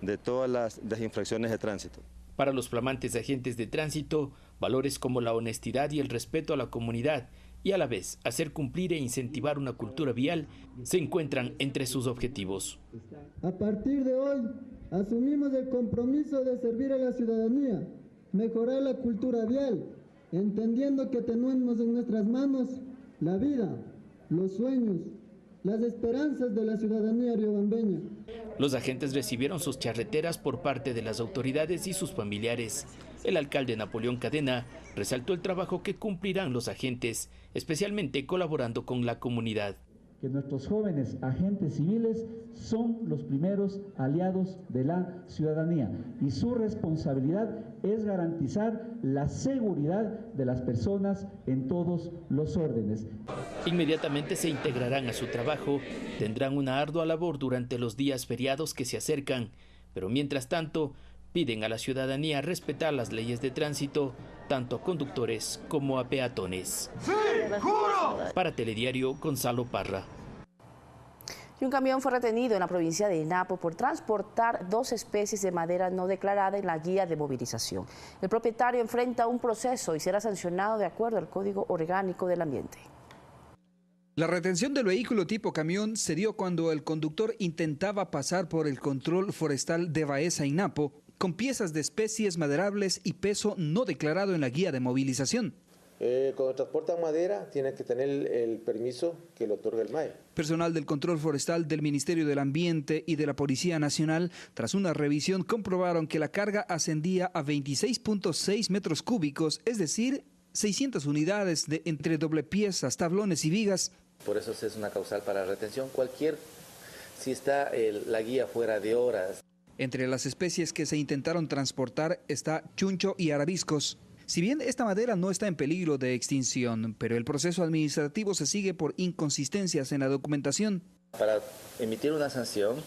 de todas las infracciones de tránsito. Para los flamantes agentes de tránsito, valores como la honestidad y el respeto a la comunidad y a la vez hacer cumplir e incentivar una cultura vial se encuentran entre sus objetivos. A partir de hoy, asumimos el compromiso de servir a la ciudadanía, mejorar la cultura vial, entendiendo que tenemos en nuestras manos la vida, los sueños, las esperanzas de la ciudadanía riobambeña. Los agentes recibieron sus charreteras por parte de las autoridades y sus familiares. El alcalde Napoleón Cadena resaltó el trabajo que cumplirán los agentes, especialmente colaborando con la comunidad. Que nuestros jóvenes agentes civiles son los primeros aliados de la ciudadanía y su responsabilidad es garantizar la seguridad de las personas en todos los órdenes. Inmediatamente se integrarán a su trabajo, tendrán una ardua labor durante los días feriados que se acercan, pero mientras tanto piden a la ciudadanía respetar las leyes de tránsito, tanto a conductores como a peatones. ¡Sí, juro! Para Telediario, Gonzalo Parra. Y un camión fue retenido en la provincia de Napo por transportar 2 especies de madera no declarada en la guía de movilización. El propietario enfrenta un proceso y será sancionado de acuerdo al Código Orgánico del Ambiente. La retención del vehículo tipo camión se dio cuando el conductor intentaba pasar por el control forestal de Baeza en Napo con piezas de especies maderables y peso no declarado en la guía de movilización. Cuando transportan madera, tiene que tener el permiso que le otorga el MAE. Personal del control forestal del Ministerio del Ambiente y de la Policía Nacional, tras una revisión, comprobaron que la carga ascendía a 26.6 metros cúbicos, es decir, 600 unidades de entre doble piezas, tablones y vigas. Por eso es una causal para retención. Si está la guía fuera de horas. Entre las especies que se intentaron transportar está chuncho y arabiscos. Si bien esta madera no está en peligro de extinción, pero el proceso administrativo se sigue por inconsistencias en la documentación. Para emitir una sanción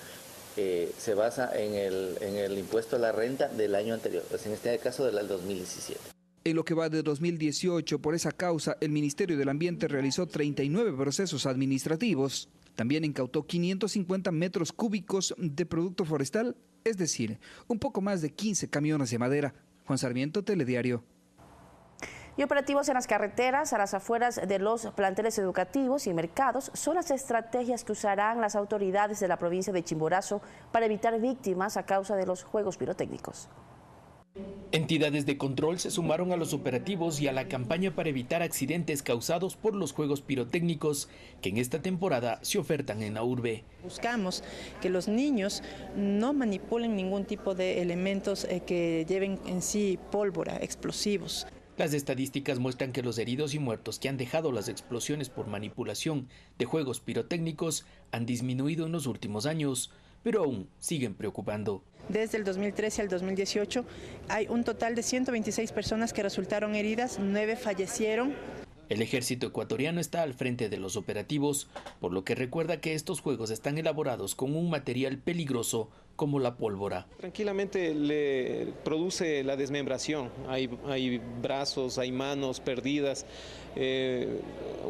se basa en el impuesto a la renta del año anterior, pues en este caso del 2017. En lo que va de 2018, por esa causa, el Ministerio del Ambiente realizó 39 procesos administrativos. También incautó 550 metros cúbicos de producto forestal, es decir, un poco más de 15 camiones de madera. Juan Sarmiento, Telediario. Y operativos en las carreteras, a las afueras de los planteles educativos y mercados son las estrategias que usarán las autoridades de la provincia de Chimborazo para evitar víctimas a causa de los juegos pirotécnicos. Entidades de control se sumaron a los operativos y a la campaña para evitar accidentes causados por los juegos pirotécnicos que en esta temporada se ofertan en la urbe. Buscamos que los niños no manipulen ningún tipo de elementos que lleven en sí pólvora, explosivos. Las estadísticas muestran que los heridos y muertos que han dejado las explosiones por manipulación de juegos pirotécnicos han disminuido en los últimos años, pero aún siguen preocupando. Desde el 2013 al 2018 hay un total de 126 personas que resultaron heridas, 9 fallecieron. El ejército ecuatoriano está al frente de los operativos, por lo que recuerda que estos juegos están elaborados con un material peligroso como la pólvora. Tranquilamente le produce la desmembración, hay brazos, hay manos perdidas,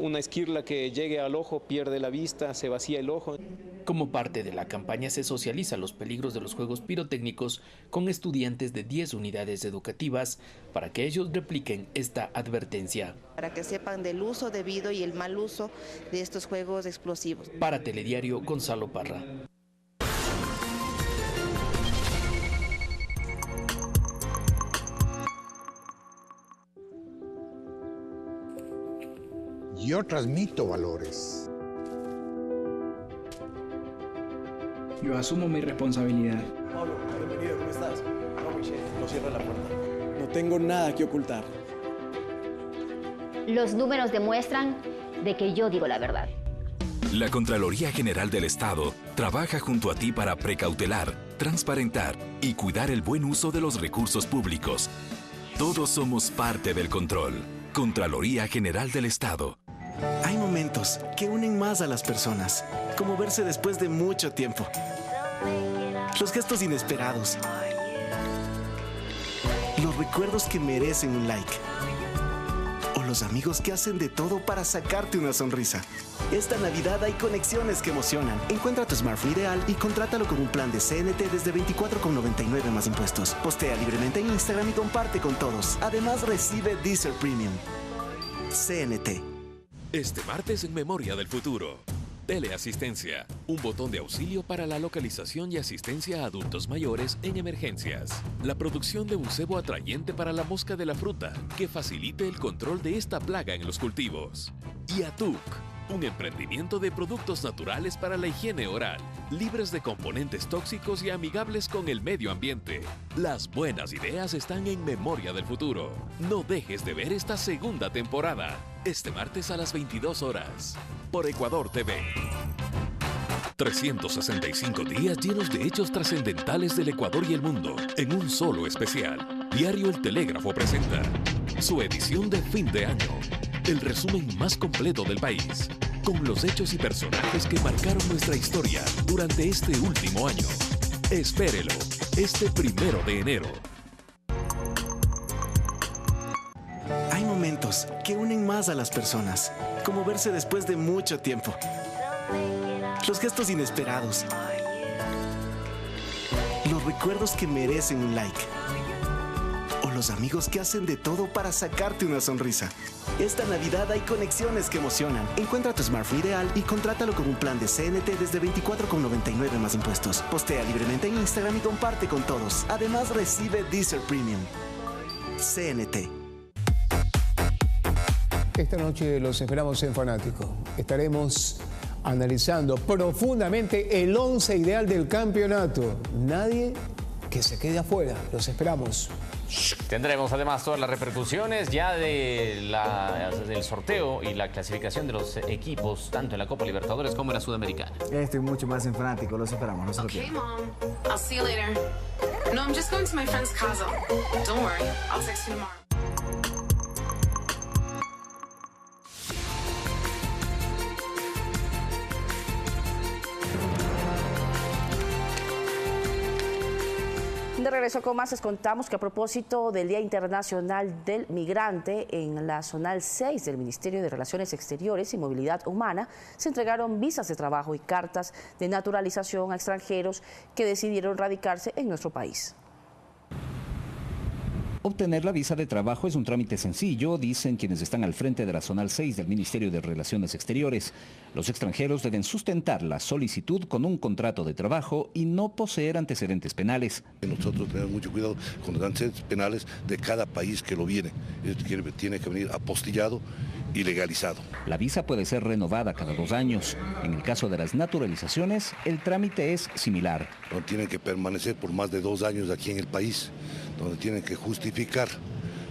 una esquirla que llegue al ojo pierde la vista, se vacía el ojo. Como parte de la campaña se socializa los peligros de los juegos pirotécnicos con estudiantes de 10 unidades educativas para que ellos repliquen esta advertencia. Para que sepan del uso debido y el mal uso de estos juegos explosivos. Para Telediario, Gonzalo Parra. Yo transmito valores. Yo asumo mi responsabilidad. Pablo, bienvenido, ¿cómo estás? No, Michelle, no cierra la puerta. No tengo nada que ocultar. Los números demuestran de que yo digo la verdad. La Contraloría General del Estado trabaja junto a ti para precautelar, transparentar y cuidar el buen uso de los recursos públicos. Todos somos parte del control. Contraloría General del Estado. Hay momentos que unen más a las personas, como verse después de mucho tiempo. Los gestos inesperados. Los recuerdos que merecen un like. O los amigos que hacen de todo para sacarte una sonrisa. Esta Navidad hay conexiones que emocionan. Encuentra tu smartphone ideal y contrátalo con un plan de CNT desde $24,99 más impuestos. Postea libremente en Instagram y comparte con todos. Además, recibe Deezer Premium. CNT. Este martes en Memoria del Futuro. Teleasistencia, un botón de auxilio para la localización y asistencia a adultos mayores en emergencias. La producción de un cebo atrayente para la mosca de la fruta, que facilite el control de esta plaga en los cultivos. Y Atuc, un emprendimiento de productos naturales para la higiene oral, libres de componentes tóxicos y amigables con el medio ambiente. Las buenas ideas están en Memoria del Futuro. No dejes de ver esta segunda temporada, este martes a las 22 horas, por Ecuador TV. 365 días llenos de hechos trascendentales del Ecuador y el mundo, en un solo especial. Diario El Telégrafo presenta su edición de fin de año. El resumen más completo del país, con los hechos y personajes que marcaron nuestra historia durante este último año. Espérelo, este 1 de enero. Hay momentos que unen más a las personas, como verse después de mucho tiempo. Los gestos inesperados. Los recuerdos que merecen un like. O los amigos que hacen de todo para sacarte una sonrisa. Esta Navidad hay conexiones que emocionan. Encuentra tu smartphone ideal y contrátalo con un plan de CNT desde $24,99 más impuestos. Postea libremente en Instagram y comparte con todos. Además, recibe Deezer Premium. CNT. Esta noche los esperamos en Fanático. Estaremos analizando profundamente el 11 ideal del campeonato. Nadie que se quede afuera. Los esperamos. Tendremos además todas las repercusiones ya del sorteo y la clasificación de los equipos, tanto en la Copa Libertadores como en la Sudamericana. Estoy mucho más en Fanático, los esperamos, no se lo pierdan. Okay, Mom. I'll see you later. No, I'm just going to my friend's casa. Don't worry, I'll text you tomorrow. De regreso con más, les contamos que a propósito del Día Internacional del Migrante, en la Zonal 6 del Ministerio de Relaciones Exteriores y Movilidad Humana se entregaron visas de trabajo y cartas de naturalización a extranjeros que decidieron radicarse en nuestro país. Obtener la visa de trabajo es un trámite sencillo, dicen quienes están al frente de la Zonal 6 del Ministerio de Relaciones Exteriores. Los extranjeros deben sustentar la solicitud con un contrato de trabajo y no poseer antecedentes penales. Nosotros tenemos mucho cuidado con los antecedentes penales de cada país que lo viene. Tiene que venir apostillado y legalizado. La visa puede ser renovada cada 2 años. En el caso de las naturalizaciones, el trámite es similar. No tienen que permanecer por más de 2 años aquí en el país, donde tienen que justificar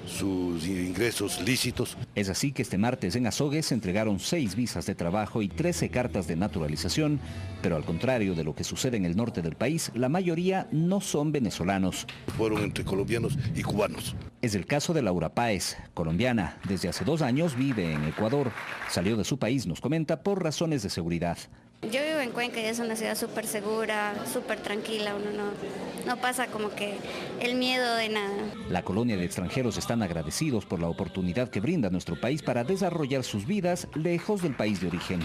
sus ingresos lícitos. Es así que este martes en Azogues se entregaron 6 visas de trabajo y 13 cartas de naturalización, pero al contrario de lo que sucede en el norte del país, la mayoría no son venezolanos. Fueron entre colombianos y cubanos. Es el caso de Laura Páez, colombiana. Desde hace 2 años vive en Ecuador. Salió de su país, nos comenta, por razones de seguridad. Yo vivo en Cuenca y es una ciudad súper segura, súper tranquila, uno no pasa como que el miedo de nada. La colonia de extranjeros están agradecidos por la oportunidad que brinda nuestro país para desarrollar sus vidas lejos del país de origen.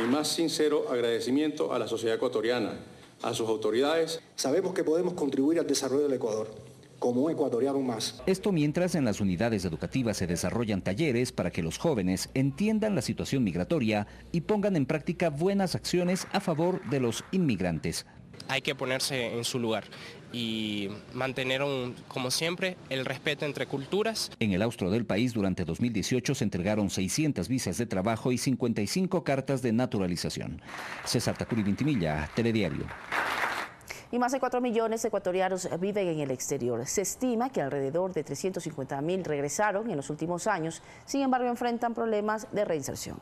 Mi más sincero agradecimiento a la sociedad ecuatoriana, a sus autoridades. Sabemos que podemos contribuir al desarrollo del Ecuador, como un ecuatoriano más. Esto mientras en las unidades educativas se desarrollan talleres para que los jóvenes entiendan la situación migratoria y pongan en práctica buenas acciones a favor de los inmigrantes. Hay que ponerse en su lugar y mantener, como siempre, el respeto entre culturas. En el austro del país, durante 2018 se entregaron 600 visas de trabajo y 55 cartas de naturalización. César Tacuri Vintimilla, Telediario. Y más de 4 millones de ecuatorianos viven en el exterior. Se estima que alrededor de 350.000 regresaron en los últimos años, sin embargo enfrentan problemas de reinserción.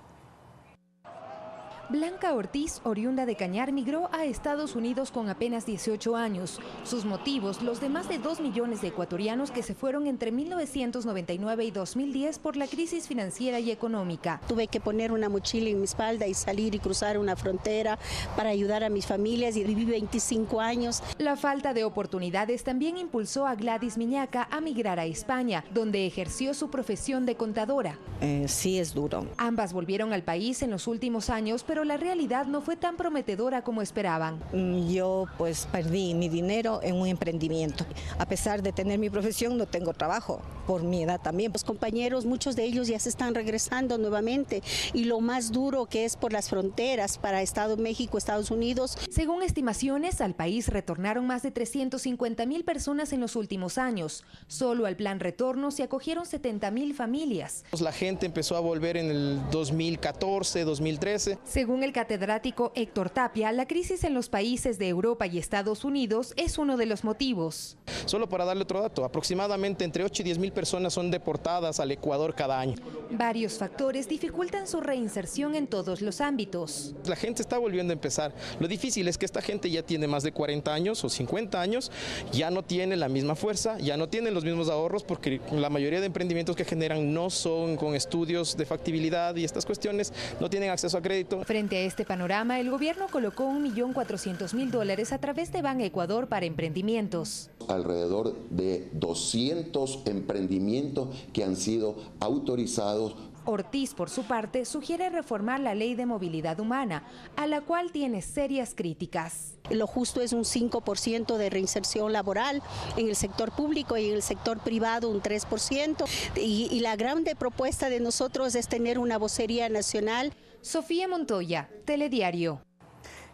Blanca Ortiz, oriunda de Cañar, migró a Estados Unidos con apenas 18 años. Sus motivos, los de más de 2 millones de ecuatorianos que se fueron entre 1999 y 2010 por la crisis financiera y económica. Tuve que poner una mochila en mi espalda y salir y cruzar una frontera para ayudar a mis familias y viví 25 años. La falta de oportunidades también impulsó a Gladys Miñaca a migrar a España, donde ejerció su profesión de contadora. Sí, es duro. Ambas volvieron al país en los últimos años, pero la realidad no fue tan prometedora como esperaban. Yo pues perdí mi dinero en un emprendimiento. A pesar de tener mi profesión, no tengo trabajo, por mi edad también. Los compañeros, muchos de ellos ya se están regresando nuevamente y lo más duro que es por las fronteras para México, Estados Unidos. Según estimaciones, al país retornaron más de 350.000 personas en los últimos años. Solo al plan retorno se acogieron 70.000 familias. La gente empezó a volver en el 2014, 2013. Según el catedrático Héctor Tapia, la crisis en los países de Europa y Estados Unidos es uno de los motivos. Solo para darle otro dato, aproximadamente entre 8 y 10.000 personas son deportadas al Ecuador cada año. Varios factores dificultan su reinserción en todos los ámbitos. La gente está volviendo a empezar. Lo difícil es que esta gente ya tiene más de 40 años o 50 años, ya no tiene la misma fuerza, ya no tienen los mismos ahorros porque la mayoría de emprendimientos que generan no son con estudios de factibilidad y estas cuestiones, no tienen acceso a crédito. Frente a este panorama, el gobierno colocó $1.400.000 a través de Ban Ecuador para emprendimientos. Alrededor de 200 emprendimientos que han sido autorizados. Ortiz, por su parte, sugiere reformar la ley de movilidad humana, a la cual tiene serias críticas. Lo justo es un 5% de reinserción laboral en el sector público y en el sector privado un 3%. Y la grande propuesta de nosotros es tener una vocería nacional. Sofía Montoya, Telediario.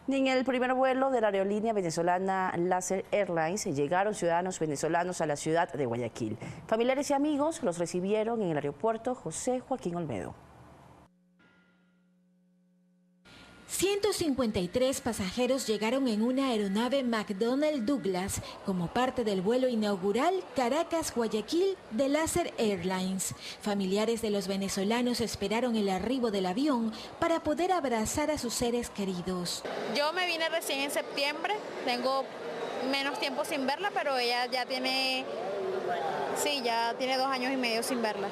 En el primer vuelo de la aerolínea venezolana Laser Airlines llegaron ciudadanos venezolanos a la ciudad de Guayaquil. Familiares y amigos los recibieron en el aeropuerto José Joaquín Olmedo. 153 pasajeros llegaron en una aeronave McDonnell Douglas como parte del vuelo inaugural Caracas-Guayaquil de Laser Airlines. Familiares de los venezolanos esperaron el arribo del avión para poder abrazar a sus seres queridos. Yo me vine recién en septiembre, tengo menos tiempo sin verla, pero ella ya tiene 2 años y medio sin verla.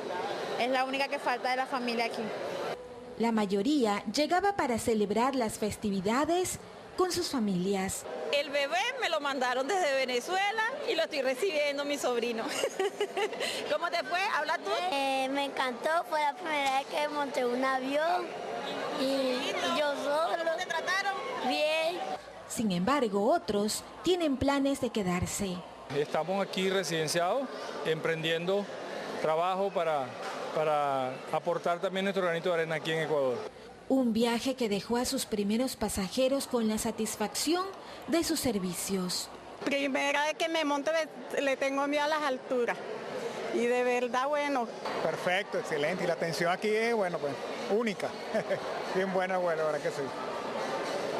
Es la única que falta de la familia aquí. La mayoría llegaba para celebrar las festividades con sus familias. El bebé me lo mandaron desde Venezuela y lo estoy recibiendo mi sobrino. ¿Cómo te fue? ¿Habla tú? Me encantó, fue la primera vez que monté un avión y yo solo. ¿Cómo te trataron? Bien. Sin embargo, otros tienen planes de quedarse. Estamos aquí residenciados, emprendiendo trabajo para aportar también nuestro granito de arena aquí en Ecuador. Un viaje que dejó a sus primeros pasajeros con la satisfacción de sus servicios. Primera vez que me monto le tengo miedo a las alturas y de verdad bueno. Perfecto, excelente, y la atención aquí es única, bien buena, la verdad que sí.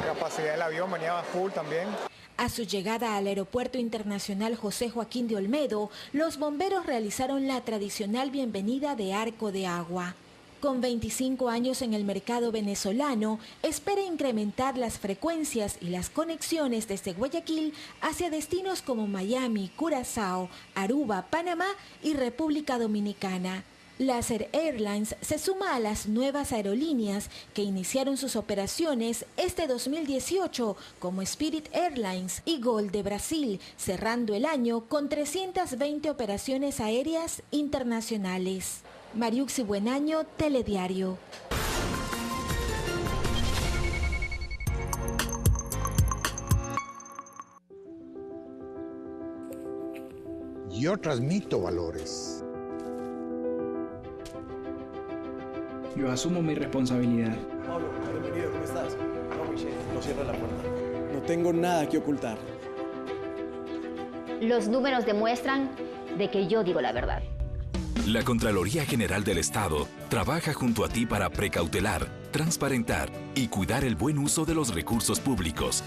La capacidad del avión venía full también. A su llegada al Aeropuerto Internacional José Joaquín de Olmedo, los bomberos realizaron la tradicional bienvenida de arco de agua. Con 25 años en el mercado venezolano, espera incrementar las frecuencias y las conexiones desde Guayaquil hacia destinos como Miami, Curazao, Aruba, Panamá y República Dominicana. Laser Airlines se suma a las nuevas aerolíneas que iniciaron sus operaciones este 2018 como Spirit Airlines y Gol de Brasil, cerrando el año con 320 operaciones aéreas internacionales. Mariuxi Buenaño, Telediario. Yo transmito valores. Yo asumo mi responsabilidad. Pablo, bienvenido, ¿cómo estás? No cierra la puerta. No tengo nada que ocultar. Los números demuestran de que yo digo la verdad. La Contraloría General del Estado trabaja junto a ti para precautelar, transparentar y cuidar el buen uso de los recursos públicos.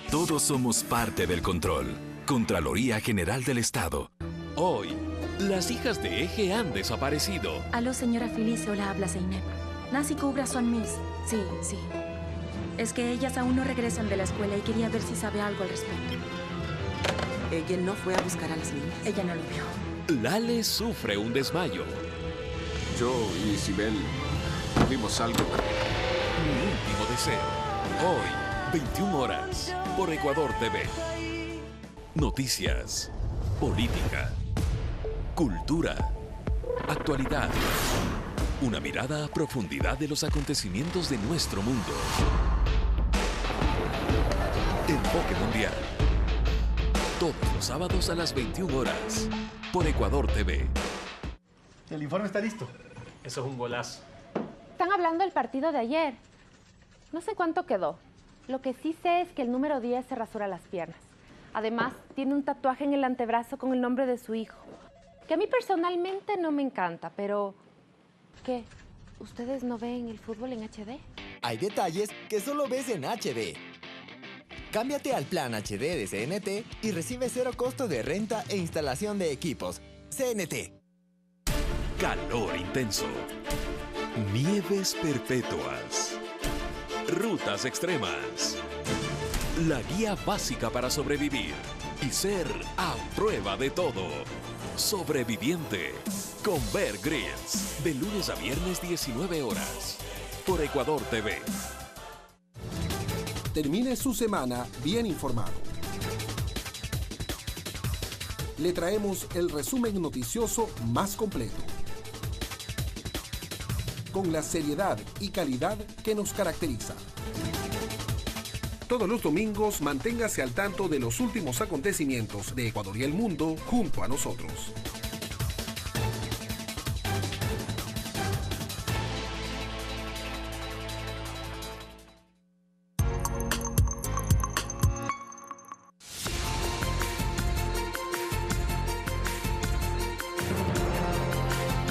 Todos somos parte del control. Contraloría General del Estado. Hoy, las hijas de Eje han desaparecido. Aló, señora Felice, hola, habla Zeynep. Nancy Cubra son mis. Sí. Es que ellas aún no regresan de la escuela y quería ver si sabe algo al respecto. Ella no fue a buscar a las niñas. Ella no lo vio. Lale sufre un desmayo. Yo y Sibel vimos algo. Mi último deseo. Hoy, 21 horas, por Ecuador TV. Noticias, política, cultura, actualidad. Una mirada a profundidad de los acontecimientos de nuestro mundo. Enfoque Mundial. Todos los sábados a las 21 horas, por Ecuador TV. El informe está listo. Eso es un golazo. Están hablando del partido de ayer. No sé cuánto quedó. Lo que sí sé es que el número 10 se rasura las piernas. Además, tiene un tatuaje en el antebrazo con el nombre de su hijo. Que a mí personalmente no me encanta, pero... ¿Qué? ¿Ustedes no ven el fútbol en HD? Hay detalles que solo ves en HD. Cámbiate al plan HD de CNT y recibe 0 costo de renta e instalación de equipos. CNT. Calor intenso. Nieves perpetuas. Rutas extremas. La guía básica para sobrevivir y ser a prueba de todo. Sobreviviente con Bear Grylls. De lunes a viernes 19 horas. Por Ecuador TV. Termine su semana bien informado. Le traemos el resumen noticioso más completo, con la seriedad y calidad que nos caracteriza. Todos los domingos manténgase al tanto de los últimos acontecimientos de Ecuador y el mundo junto a nosotros.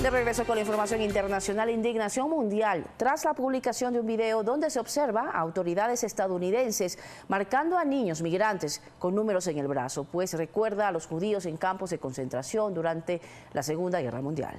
De regreso con la información internacional, indignación mundial tras la publicación de un video donde se observa a autoridades estadounidenses marcando a niños migrantes con números en el brazo, pues recuerda a los judíos en campos de concentración durante la Segunda Guerra Mundial.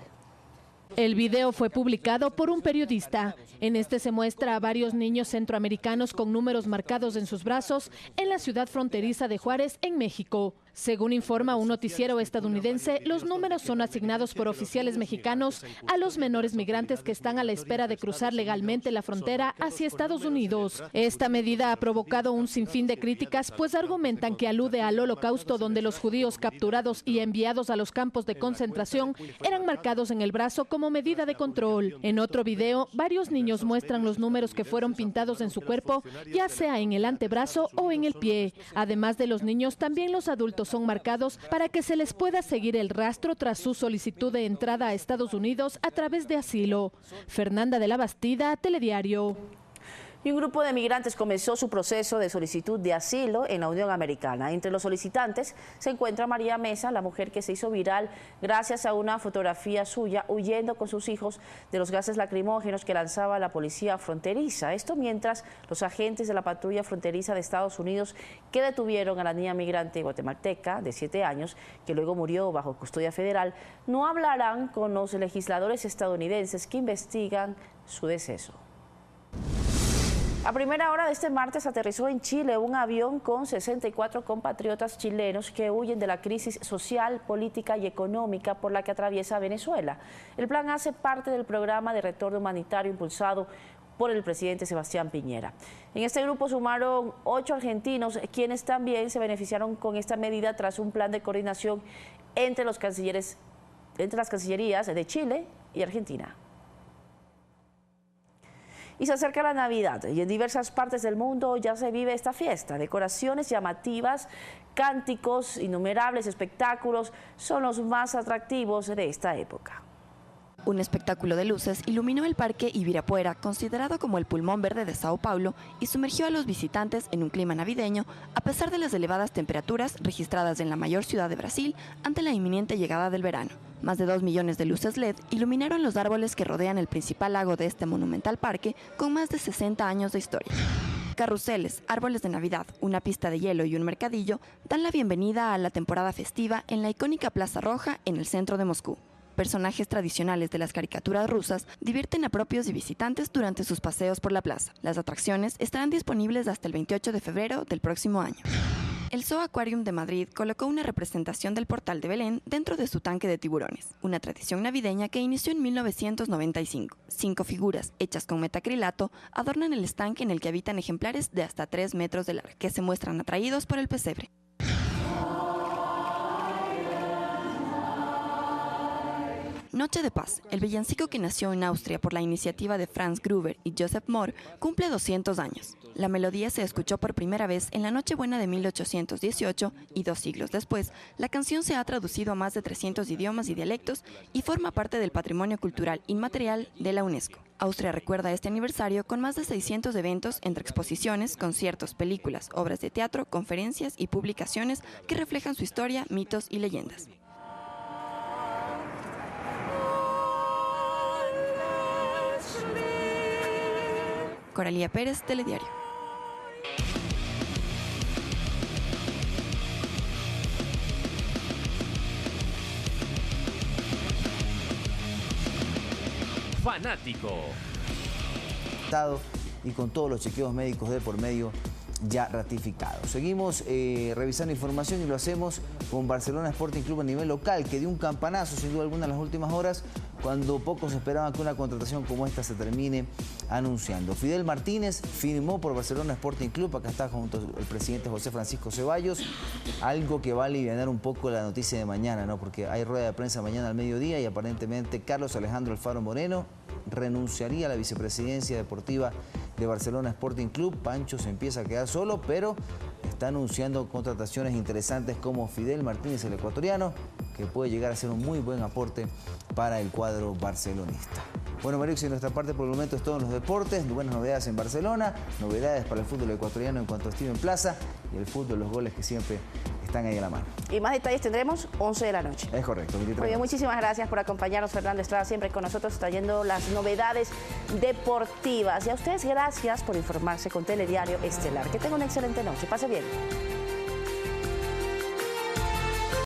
El video fue publicado por un periodista. En este se muestra a varios niños centroamericanos con números marcados en sus brazos en la ciudad fronteriza de Juárez, en México. Según informa un noticiero estadounidense, los números son asignados por oficiales mexicanos a los menores migrantes que están a la espera de cruzar legalmente la frontera hacia Estados Unidos. Esta medida ha provocado un sinfín de críticas, pues argumentan que alude al Holocausto, donde los judíos capturados y enviados a los campos de concentración eran marcados en el brazo como medida de control. En otro video, varios niños muestran los números que fueron pintados en su cuerpo, ya sea en el antebrazo o en el pie. Además de los niños, también los adultos son marcados para que se les pueda seguir el rastro tras su solicitud de entrada a Estados Unidos a través de asilo. Fernanda de la Bastida, Telediario. Y un grupo de migrantes comenzó su proceso de solicitud de asilo en la Unión Americana. Entre los solicitantes se encuentra María Mesa, la mujer que se hizo viral gracias a una fotografía suya huyendo con sus hijos de los gases lacrimógenos que lanzaba la policía fronteriza. Esto mientras los agentes de la patrulla fronteriza de Estados Unidos que detuvieron a la niña migrante guatemalteca de 7 años, que luego murió bajo custodia federal, no hablarán con los legisladores estadounidenses que investigan su deceso. A primera hora de este martes aterrizó en Chile un avión con 64 compatriotas chilenos que huyen de la crisis social, política y económica por la que atraviesa Venezuela. El plan hace parte del programa de retorno humanitario impulsado por el presidente Sebastián Piñera. En este grupo sumaron 8 argentinos, quienes también se beneficiaron con esta medida tras un plan de coordinación entre las cancillerías de Chile y Argentina. Y se acerca la Navidad y en diversas partes del mundo ya se vive esta fiesta. Decoraciones llamativas, cánticos, innumerables espectáculos son los más atractivos de esta época. Un espectáculo de luces iluminó el Parque Ibirapuera, considerado como el pulmón verde de Sao Paulo, y sumergió a los visitantes en un clima navideño, a pesar de las elevadas temperaturas registradas en la mayor ciudad de Brasil ante la inminente llegada del verano. Más de 2 millones de luces LED iluminaron los árboles que rodean el principal lago de este monumental parque, con más de 60 años de historia. Carruseles, árboles de Navidad, una pista de hielo y un mercadillo dan la bienvenida a la temporada festiva en la icónica Plaza Roja en el centro de Moscú. Personajes tradicionales de las caricaturas rusas divierten a propios y visitantes durante sus paseos por la plaza. Las atracciones estarán disponibles hasta el 28 de febrero del próximo año. El Zoo Aquarium de Madrid colocó una representación del Portal de Belén dentro de su tanque de tiburones, una tradición navideña que inició en 1995. 5 figuras, hechas con metacrilato, adornan el estanque en el que habitan ejemplares de hasta 3 metros de largo, que se muestran atraídos por el pesebre. Noche de Paz, el villancico que nació en Austria por la iniciativa de Franz Gruber y Joseph Mohr, cumple 200 años. La melodía se escuchó por primera vez en la Nochebuena de 1818 y 2 siglos después, la canción se ha traducido a más de 300 idiomas y dialectos y forma parte del patrimonio cultural inmaterial de la UNESCO. Austria recuerda este aniversario con más de 600 eventos entre exposiciones, conciertos, películas, obras de teatro, conferencias y publicaciones que reflejan su historia, mitos y leyendas. Coralía Pérez, Telediario. Fanático. Y con todos los chequeos médicos de por medio ya ratificados. Seguimos revisando información y lo hacemos con Barcelona Sporting Club a nivel local, que dio un campanazo sin duda alguna en las últimas horas, cuando pocos esperaban que una contratación como esta se termine anunciando. Fidel Martínez firmó por Barcelona Sporting Club, acá está junto al presidente José Francisco Ceballos, algo que va a aliviar un poco la noticia de mañana, ¿no? Porque hay rueda de prensa mañana al mediodía y aparentemente Carlos Alejandro Alfaro Moreno renunciaría a la vicepresidencia deportiva de Barcelona Sporting Club. Pancho se empieza a quedar solo, pero está anunciando contrataciones interesantes como Fidel Martínez, el ecuatoriano, que puede llegar a ser un muy buen aporte para el cuadro barcelonista. Bueno, Mariuxi, de nuestra parte por el momento es todo en los deportes. Buenas novedades en Barcelona, novedades para el fútbol ecuatoriano en cuanto a Steven Plaza y el fútbol, los goles que siempre están ahí a la mano. Y más detalles tendremos 11 de la noche. Es correcto. Muy bien, muchísimas gracias por acompañarnos, Fernando Estrada, siempre con nosotros trayendo las novedades deportivas. Y a ustedes gracias por informarse con Telediario Estelar. Que tengan una excelente noche. Pase bien.